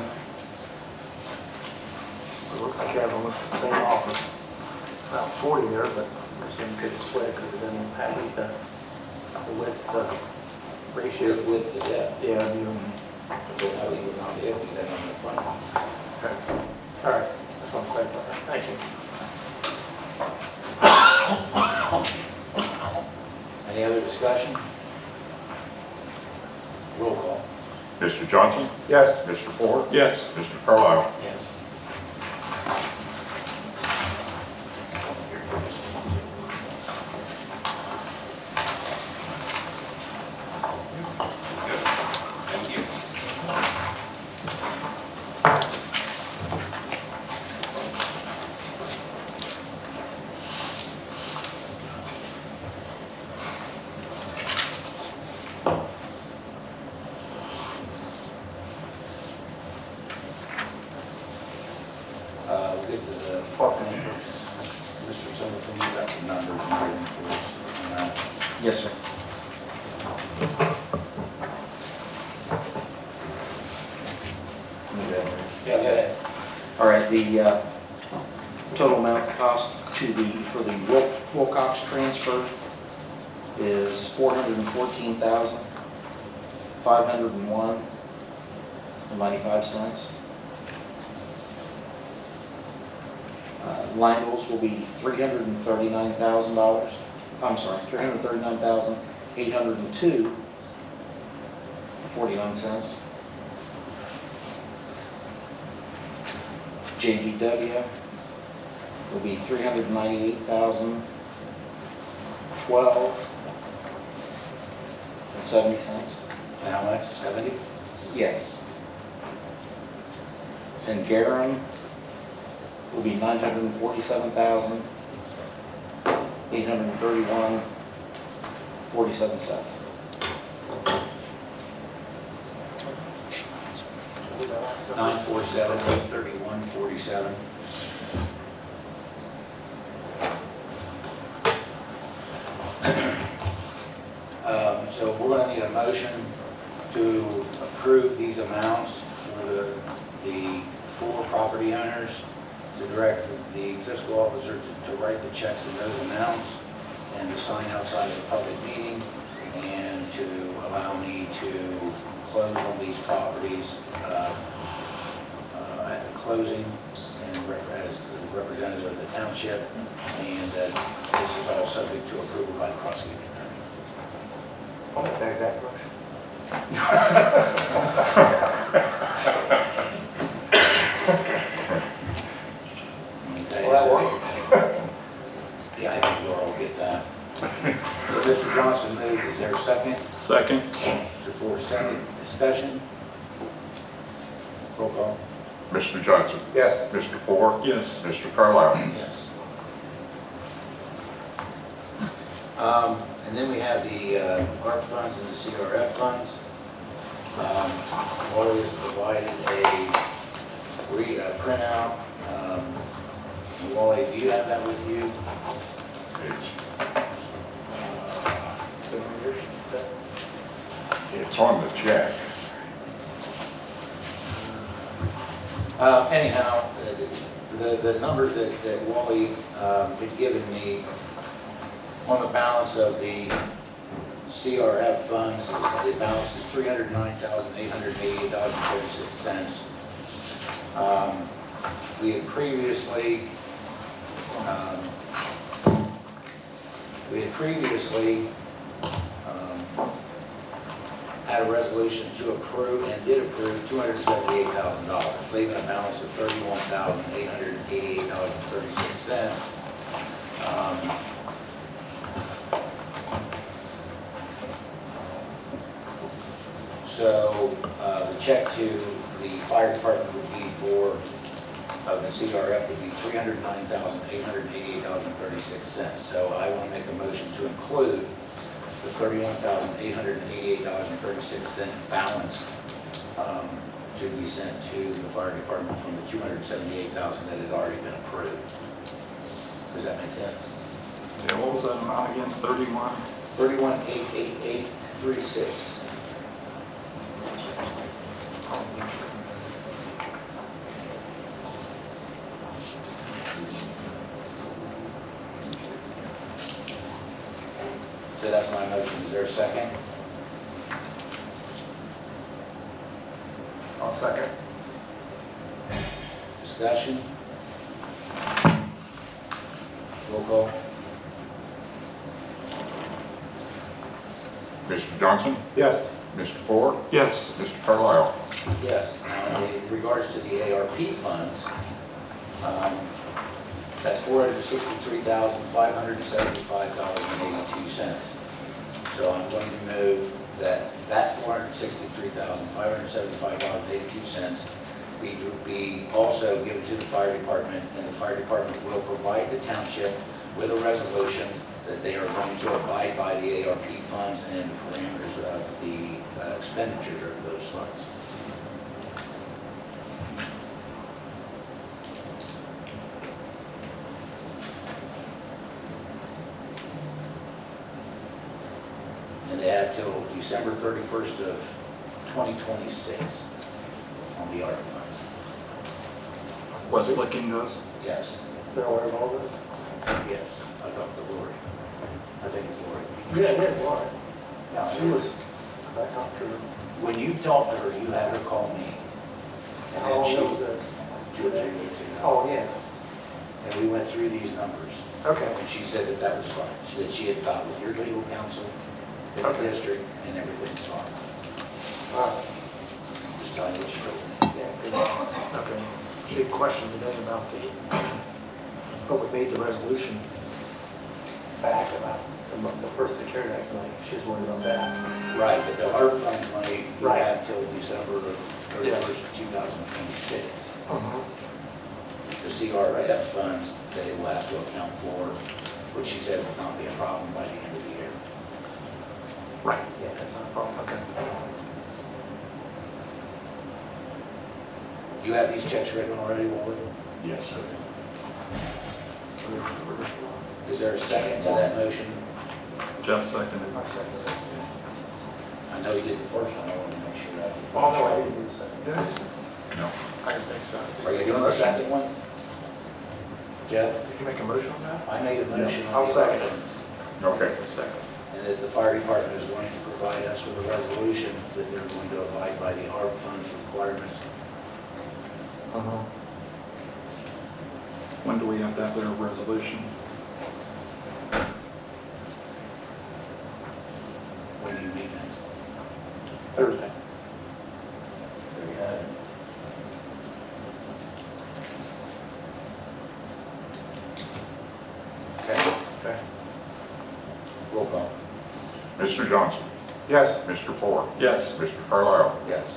It looks like he has almost the same offer. About 40 there, but I assume you could split it because it doesn't have the width, the ratio. With the depth. Yeah, it'd be, So I would not be able to do that on the front. okay. All right, that's one question. Thank you. Any other discussion? Roll call. Mr. Johnson? Yes. Mr. Ford? Yes. Mr. Carlisle? Yes. Thank you. We'll get to the parking purchase. Mr. Singleton, you got the numbers and everything for us on that. Yes, sir. Yeah, go ahead. All right, the total amount cost for the Wilcox transfer is $414,501.95. Langles will be $339,000. I'm sorry, $339,802.49. JGW will be $398,012.70. And how much? 70? Yes. And Garum will be $947,831.47. 947-831-47. So we're going to need a motion to approve these amounts for the 4 property owners, to direct the fiscal officer to write the checks in those amounts, and to sign outside of the public meeting, and to allow me to close on these properties at the closing, and as the representative of the township, and that this is all subject to approval by the prosecuting attorney. I'll make that exact motion. discussion? Roll call. Mr. Johnson? Yes. Mr. Ford? Yes. Mr. Carlisle? Yes. And then we have the ARP funds and the CRF funds. Wally has provided a printout. Wally, do you have that with you? It's on the check. Anyhow, the numbers that Wally had given me on the balance of the CRF funds, the balance is $309,888.36. We had previously had a resolution to approve and did approve $278,000, leaving a balance of $31,888.36. So the check to the fire department would be for, the CRF would be $309,888.36. So I want to make a motion to include the $31,888.36 balance to be sent to the fire department from the $278,000 that had already been approved. Does that make sense? Yeah, what was that amount again? 31? $31,888.36. So that's my motion. Is there a second? I'll second. Discussion? Roll call. Mr. Johnson? Yes. Mr. Ford? Yes. Mr. Carlisle? Yes. Now, in regards to the ARP funds, that's $463,575.82. So I'm going to move that $463,575.82 be also given to the fire department, and the fire department will provide the township with a resolution that they are going to abide by the ARP funds and the parameters of the expenditures of those funds. And they have till December 31st of 2026 on the ARP funds. West Licking does? Yes. They're aware of all this? Yes. I talked to Lori. I think it's Lori. Yeah, yeah, Laura. Yeah, she was, I talked to her. When you talked to her, you had her call me. And How then long she ago was this? 2 or 3 weeks ago. Oh, yeah. And we went through these numbers. Okay. And she said that that was fine. That she had got with your legal counsel in the district and everything's fine. Just telling you what she told me. Yeah, okay. She had questioned today about but we made the resolution back about the first of CARES Act money. She's worried about that. Right, but the ARP funds money we Right. have till December of 31st, Yes. 2026. Mm-hmm. The CRF funds, they will have to account for, which she said will not be a problem by the end of the year. Right. Yeah, that's not a problem. Okay. You have these checks written already, Wally? Yes, sir. Is there a second to that motion? Jeff seconded. I second it. I know you did the first one, I want to make sure that. Oh, no, I didn't do the second. Did I do the second? No. I didn't think so. Are you doing the second one? Jeff? Did you make a motion on that? I made a motion. on I'll the second other it. one. Okay. Second. And that the fire department is going to provide us with a resolution that they're going to abide by the ARP funds requirements. When do we have to have their resolution? When do you meet next? Thursday. There you have it. Okay. Okay. Roll call. Mr. Johnson? Yes. Mr. Ford. Yes. Mr. Carlisle. Yes.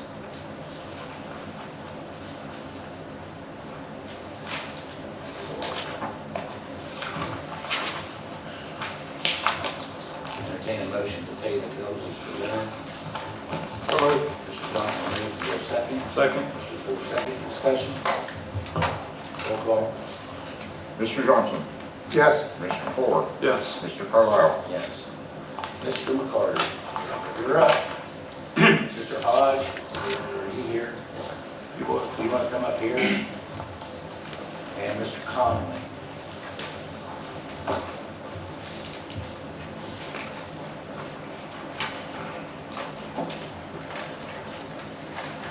Entertain a motion to pay the bills as presented. Mr. Johnson moves, is there a second? Second. Mr. Ford, second. Discussion. Roll call. Mr. Johnson. Yes. Mr. Ford. Yes. Mr. Carlisle. Yes. Mr. McCarty, you're up. Mr. Hodge, are you here? You want to come up here? And Mr. Conley.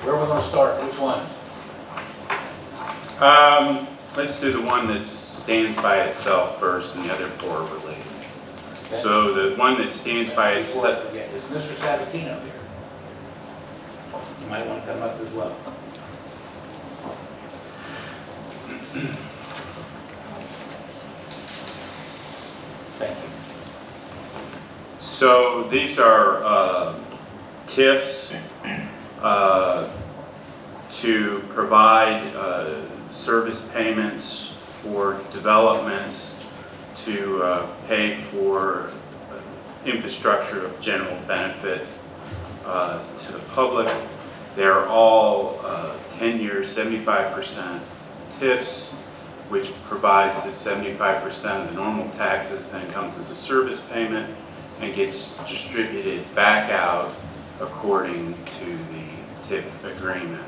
Where are we going to start? Which one? Let's do the one that stands by itself first and the other four are related. Okay. So the one that stands by Before I itself, forget, is Mr. Sabatino here? You might want to come up as well. Thank you. so these are TIFs to provide service payments for developments to pay for infrastructure of general benefit to the public. They're all 10-year, 75% TIFs, which provides that 75% of the normal taxes then comes as a service payment and gets distributed back out according to the TIF agreement.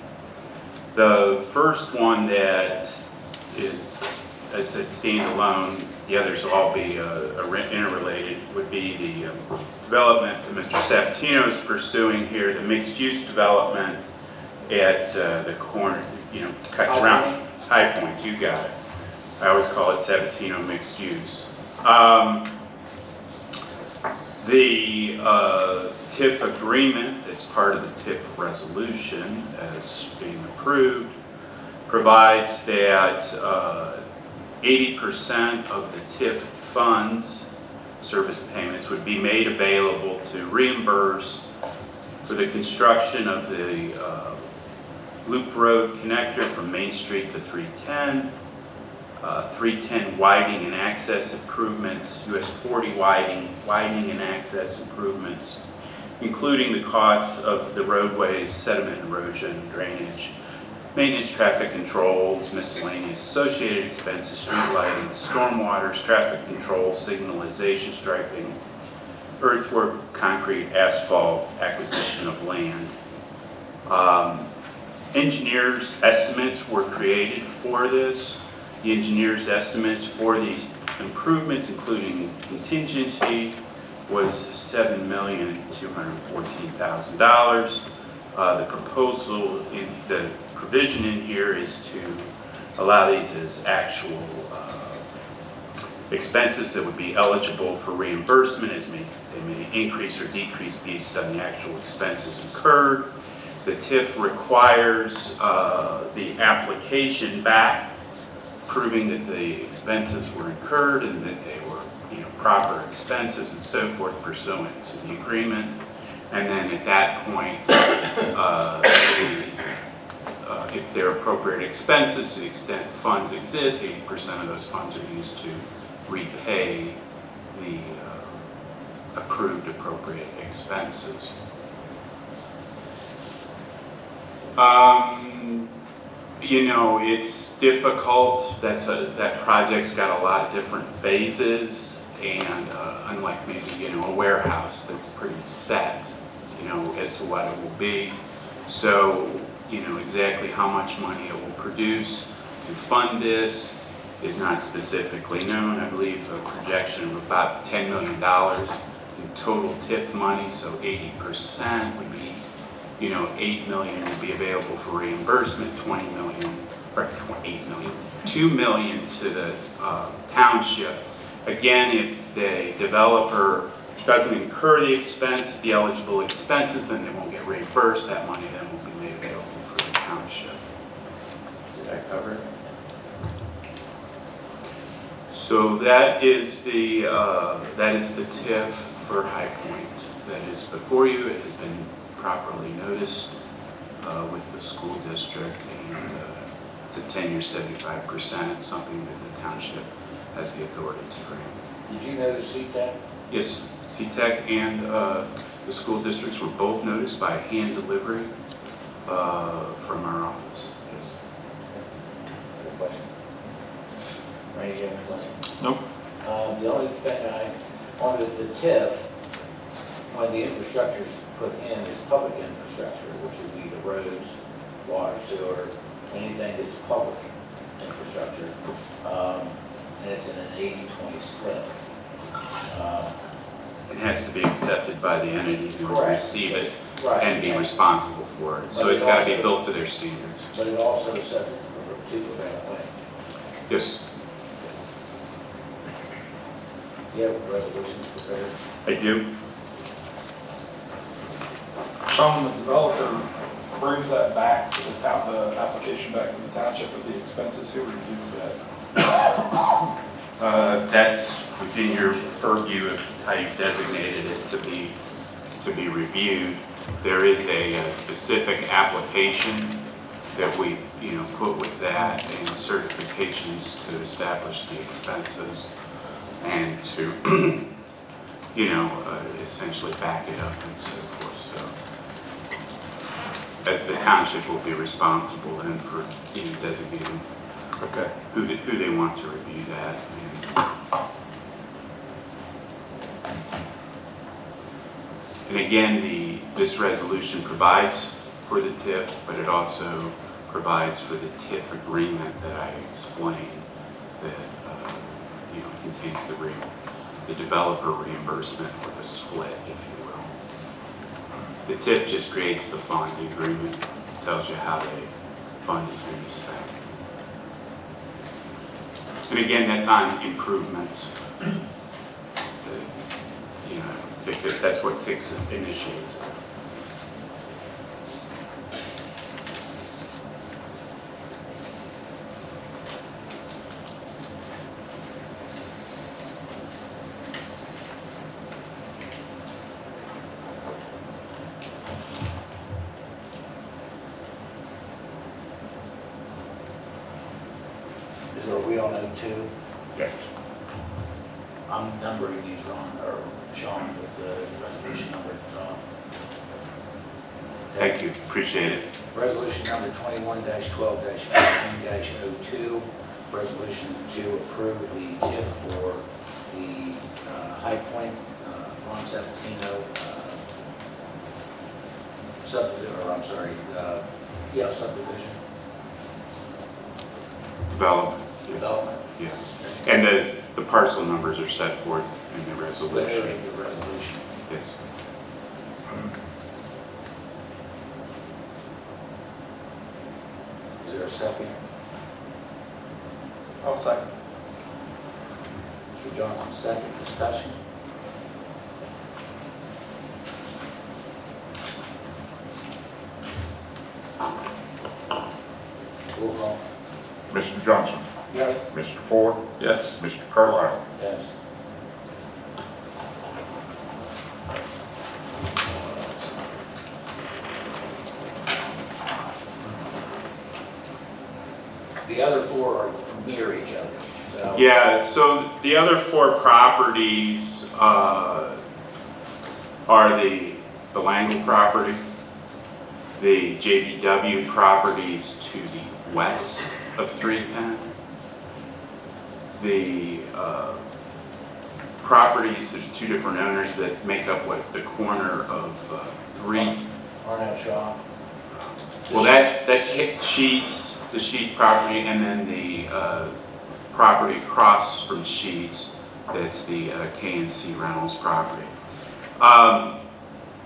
The first one that is, as I said, standalone, the others will all be interrelated, would be the development that Mr. Sabatino is pursuing here, the mixed-use development at the corner, cuts around High Point, you got it. I always call it Sabatino mixed use. The TIF agreement that's part of the TIF resolution as being approved provides that 80% of the TIF funds, service payments, would be made available to reimburse for the construction of the Loop Road connector from Main Street to 310, 310 widening and access improvements, US 40 widening and access improvements, including the costs of the roadways, sediment erosion, drainage, maintenance, traffic controls, miscellaneous associated expenses, street lighting, stormwaters, traffic control, signalization, striping, earthwork, concrete, asphalt, acquisition of land. Engineers' estimates were created for this. The engineers' estimates for these improvements, including contingency, was $7,214,000. The proposal, the provision in here is to allow these as actual expenses that would be eligible for reimbursement, as they may increase or decrease based on the actual expenses incurred. The TIF requires the application back, proving that the expenses were incurred and that they were, proper expenses and so forth pursuant to the agreement. And then at that point, if they're appropriate expenses, to the extent funds exist, 80% of those funds are used to repay the approved appropriate expenses. It's difficult. That project's got a lot of different phases, and unlike maybe a warehouse that's pretty set, as to what it will be. So, exactly how much money it will produce to fund this is not specifically known. I believe a projection of about $10 million in total TIF money, so 80% would be, $8 million would be available for reimbursement, $2 million to the township. Again, if the developer doesn't incur the expense, the eligible expenses, then they won't get reimbursed. That money then will be made available for the township. Did I cover it? So that is the TIF for High Point. that is before you. It has been properly noticed with the school district, and it's a 10-year 75%, something that the township has the authority to grant. Did you notice CTEC? Yes, CTEC and the school districts were both noticed by hand delivery from our office. Yes. Good question. Randy, you have any questions? Nope. The only thing on the TIF, when the infrastructure is put in, is public infrastructure, which would be the roads, water, sewer, anything that's public infrastructure. And it's in an 80-20 split. It has to be accepted by the entity in order to receive it and be responsible for it. So But it's got to be built to their standards. But it also is subject to prevailing wage. Yes, You have resolutions prepared? I do. The developer brings that back to the town, the application back to the township with the expenses, who reviews that? That's within your purview of how you've designated it to be reviewed. There is a specific application that we put with that, and certifications to establish the expenses and to essentially back it up and so forth. So the township will be responsible then for designating who they want to review that. And again, this resolution provides for the TIF, but it also provides for the TIF agreement that I explained that contains the developer reimbursement or the split, if you will. The TIF just creates the fund. The agreement tells you how the fund is going to be spent. And again, that's on improvements. That's what initiates it. Are we on 02? Yes. I'm numbering these wrong, or Sean with the resolution number at the top. Thank you, appreciate it. Resolution number 21-12-15-02, resolution to approve the TIF for the High Point, Ron Septino subdivision, subdivision. Development. Development. Yes. And the parcel numbers are set forth in the resolution. There in the resolution. Yes. Is there a second? I'll second. Mr. Johnson, second. Discussion? Roll call. Mr. Johnson? Yes. Mr. Ford? Yes. Mr. Carlisle? Yes. The other four are near each other. So. Yeah, so the other four properties are the Langle property, the JBW properties to the west of 310, the properties, there's two different owners that make up what the corner of 3. Arnett Shaw. Well, that's Sheets, the Sheets property, and then the property across from Sheets, that's the K&C Reynolds property.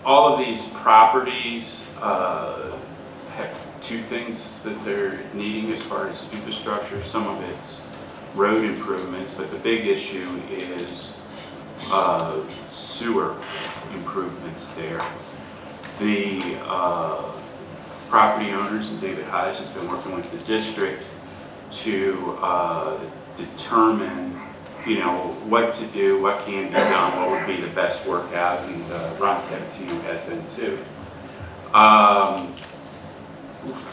All of these properties have two things that they're needing as far as infrastructure. Some of it's road improvements, but the big issue is sewer improvements there. The property owners, and David Hodge has been working with the district to determine you know, what to do, what can be done, what would be the best workout, and Ron said to you has been too.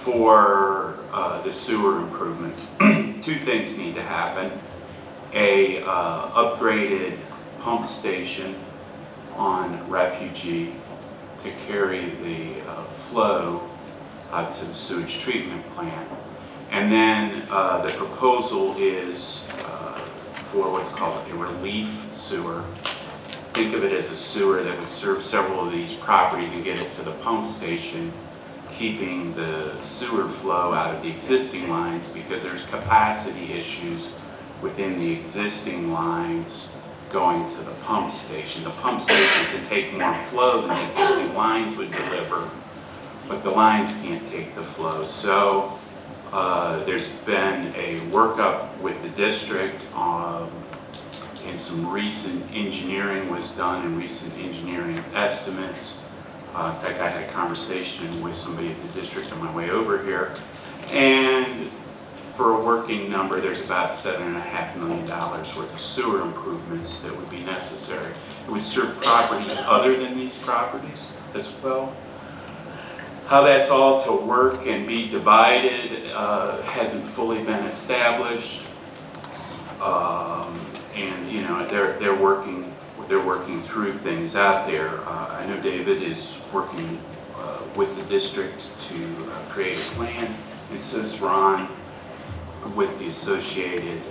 For the sewer improvements, two things need to happen. A upgraded pump station on Refugee to carry the flow to the sewage treatment plant. And then the proposal is for what's called a relief sewer. Think of it as a sewer that would serve several of these properties and get it to the pump station, keeping the sewer flow out of the existing lines because there's capacity issues within the existing lines going to the pump station. The pump station can take more flow than the existing lines would deliver, but the lines can't take the flow. So there's been a workup with the district, and some recent engineering was done and recent engineering estimates. In fact, I had a conversation with somebody at the district on my way over here, and for a working number, there's about $7.5 million worth of sewer improvements that would be necessary. It would serve properties other than these properties as well. How that's all to work and be divided hasn't fully been established, and you know they're working through things out there. I know David is working with the district to create a plan, and so is Ron with the associated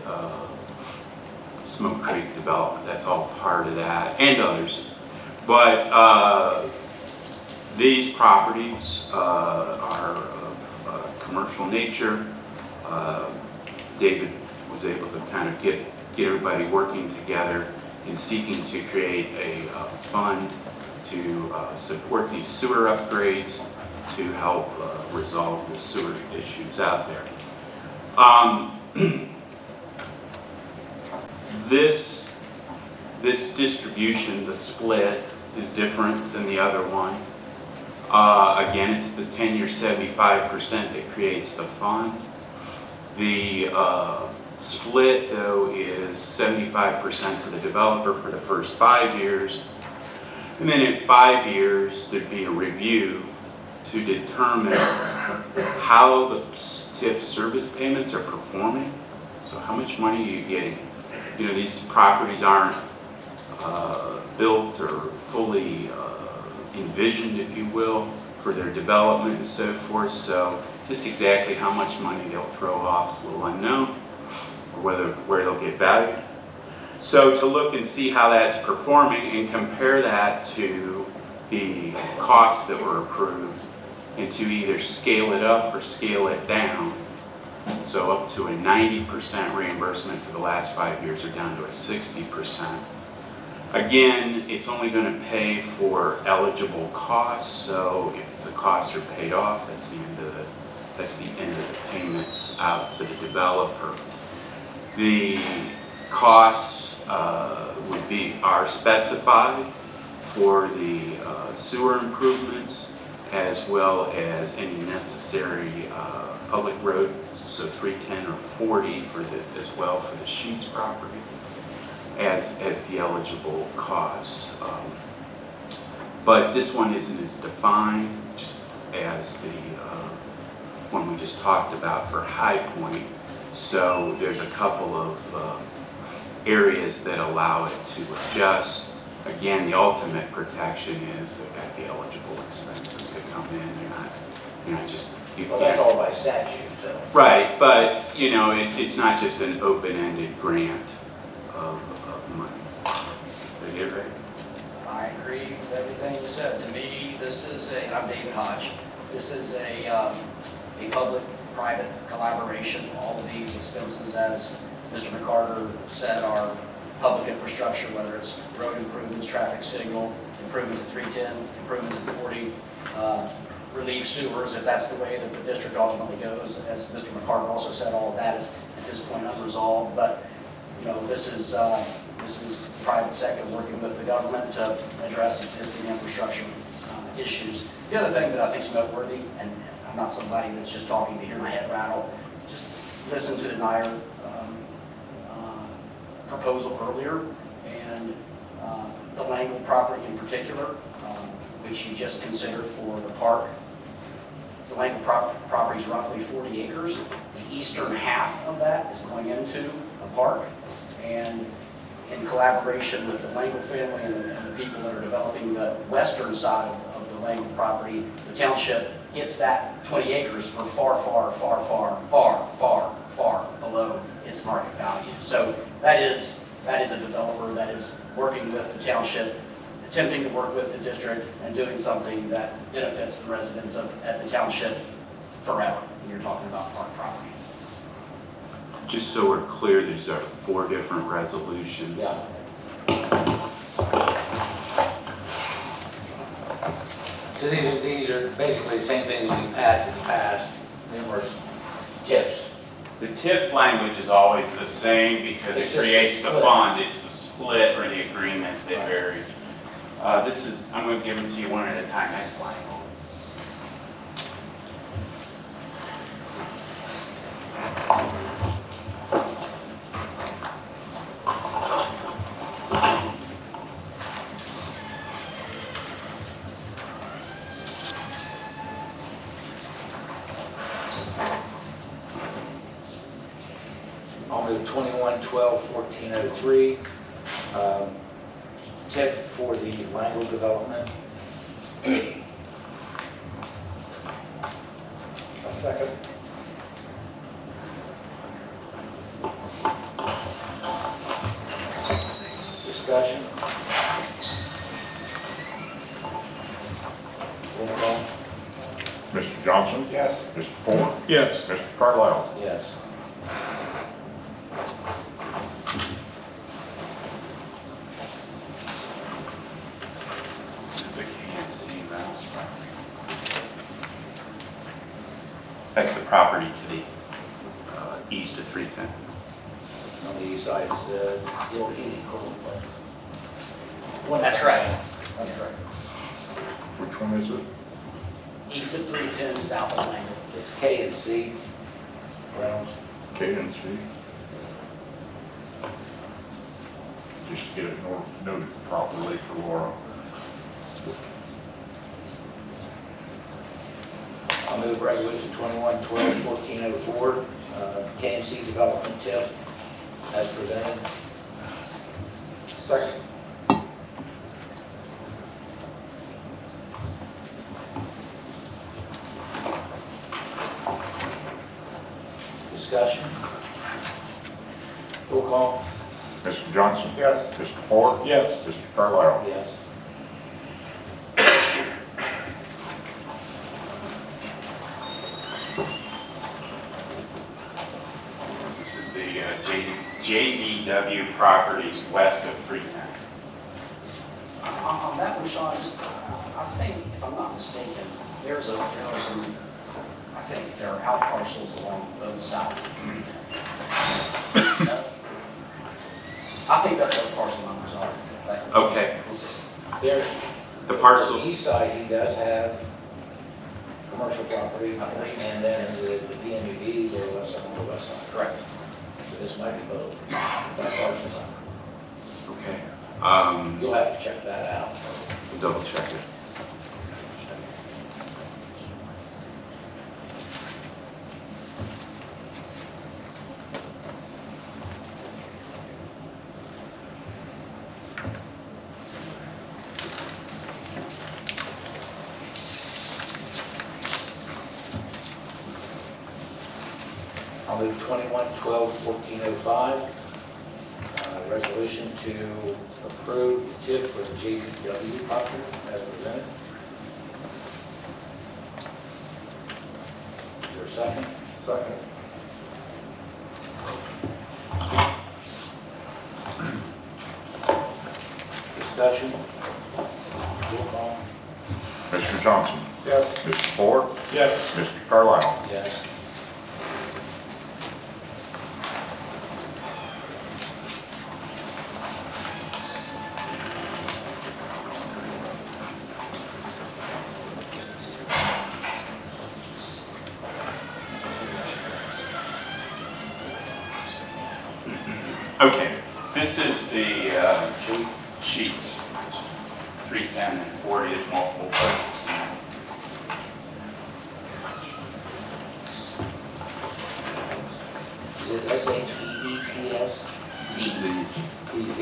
Smoke Creek development. That's all part of that, and others. But these properties are of commercial nature. David was able to kind of get everybody working together in seeking to create a fund to support these sewer upgrades to help resolve the sewer issues out there. This distribution, the split, is different than the other one. Again, it's the 10-year 75% that creates the fund. The split, though, is 75% to the developer for the first 5 years. And then in 5 years, there'd be a review to determine how the TIF service payments are performing. So how much money are you getting? You know, these properties aren't built or fully envisioned, if you will, for their development and so forth. So just exactly how much money they'll throw off is a little unknown, or where they'll get valued. So to look and see how that's performing and compare that to the costs that were approved, and to either scale it up or scale it down. So up to a 90% reimbursement for the last 5 years or down to a 60%. Again, it's only going to pay for eligible costs, so if the costs are paid off, that's the end of the payments out to the developer. The costs are specified for the sewer improvements, as well as any necessary public road, so 310 or 40 as well for the Sheets property, as the eligible costs. But this one isn't as defined just as the one we just talked about for High Point. So there's a couple of areas that allow it to adjust. Again, the ultimate protection is they've got the eligible expenses that come in. You're not just... Well, that's all by statute, so. Right, but, you know, it's not just an open-ended grant of money. Did you agree? I agree with everything you said. To me, this is I'm David Hodge. This is a public-private collaboration. All of these expenses, as Mr. McCarter said, are public infrastructure, whether it's road improvements, traffic signal, improvements at 310, improvements at 40, relief sewers, if that's the way that the district ultimately goes. As Mr. McCarter also said, all of that is at this point unresolved. But you know, this is the private sector working with the government to address existing infrastructure issues. The other thing that I think is noteworthy, and I'm not somebody that's just talking to hear my head rattle, just listen to the NIR proposal earlier, and the Langle property in particular, which you just considered for the park. The Langle property is roughly 40 acres. The eastern half of that is going into a park, and in collaboration with the Langle family and the people that are developing the western side of the Langle property, the township gets that 20 acres for far below its market value. So that is a developer that is working with the township, attempting to work with the district, and doing something that benefits the residents at the township forever. You're talking about park property. Just so we're clear, these are 4 different resolutions. Yeah. So these are basically the same thing that we passed in the past, numerous TIFs. The TIF language is always the same because It's it just creates the the split. fund. It's the split or the agreement that varies. I'm going to give them to you one at a time. Next line. I'll move 21-12-1403, TIF for the Langle development. A second. Discussion. Roll call. Mr. Johnson? Yes. Mr. Ford? Yes. Mr. Carlisle? Yes. This is the KNC Reynolds property. That's the property to the east of 310. On the east side is the old heating coal plant. That's correct. That's correct. Which one is it? East of 310, south of Langle. It's K and C Reynolds. KNC. Just get it noted properly for Laura. I'll move resolution 21-12-1404, KMC development TIF as presented. Second. Discussion. Roll call. Mr. Johnson? Yes. Mr. Ford? Yes. Mr. Carlisle? Yes. This is the JDW properties west of 310. On that one, Sean, I think, if I'm not mistaken, there are some, I think there are out parcels along both sides of 310. No? I think that's what the parcel numbers are. Okay. There, The parcel, on the east side, he does have commercial property, I believe. and then the PMUD, they're on the west side. Correct. So this might be both. That parcel's not. okay. You'll have to check that out. Double check it. I'll move 21-12-1405, resolution to approve TIF for the JDW property as presented. Is there a second? Second. Discussion? Roll call. Mr. Johnson? Yes. Mr. Ford? Yes. Mr. Carlisle? Yes. Okay, This is the sheets, 310 and 40 is multiple purposes. Is it SHEETS? TZ?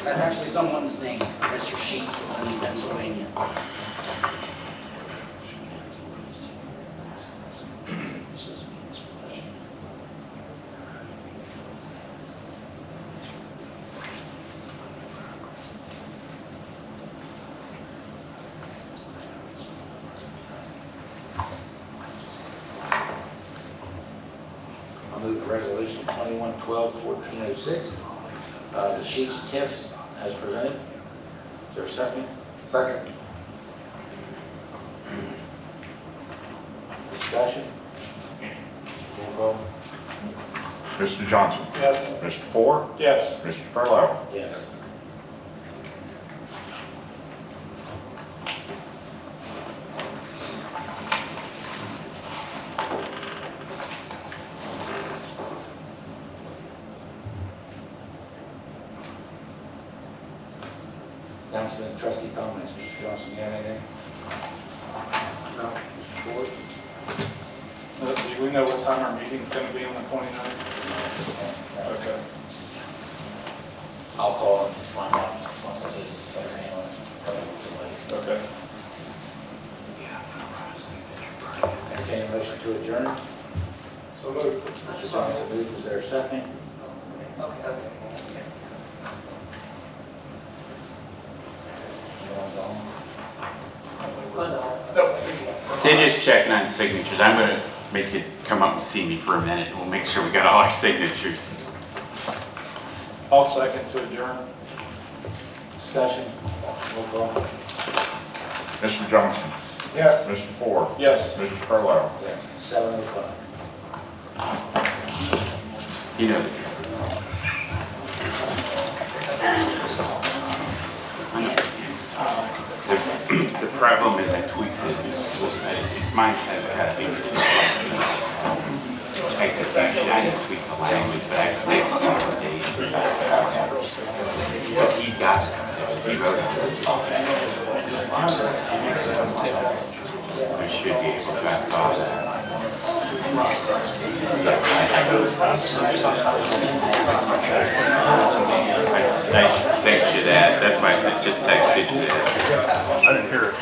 That's actually someone's name. Mr. Sheets is in Pennsylvania. I'll move to resolution 2112-1406. The sheets TIFs as presented. Is there a second? Second. Discussion? Roll call. Mr. Johnson? Yes. Mr. Ford? Yes. Mr. Furlow? Yes. Councilman, trustee comments. Mr. Johnson, you have anything? No. Mr. Ford? Do we know what time our meeting's going to be on the 29th? Okay. I'll call and find out once I get a better handle on it. Okay. Entertain a motion to adjourn. So moved. Mr. Johnson moved. Is there a second? Anyone gone? They're just checking on signatures. I'm going to make you come up and see me for a minute. We'll make sure we got all our signatures. I'll second to adjourn. Discussion? Roll call. Mr. Johnson? Yes. Mr. Ford? Yes. Mr. Furlow? Yes. 7:05. You know the The problem is I tweaked it. Mine has got to be. I said, actually, I didn't tweak the language, but I fixed the date. Because he's got it. He wrote it. I should be able to pass all that. I sent you that. That's why I said just texted you that. I didn't hear it.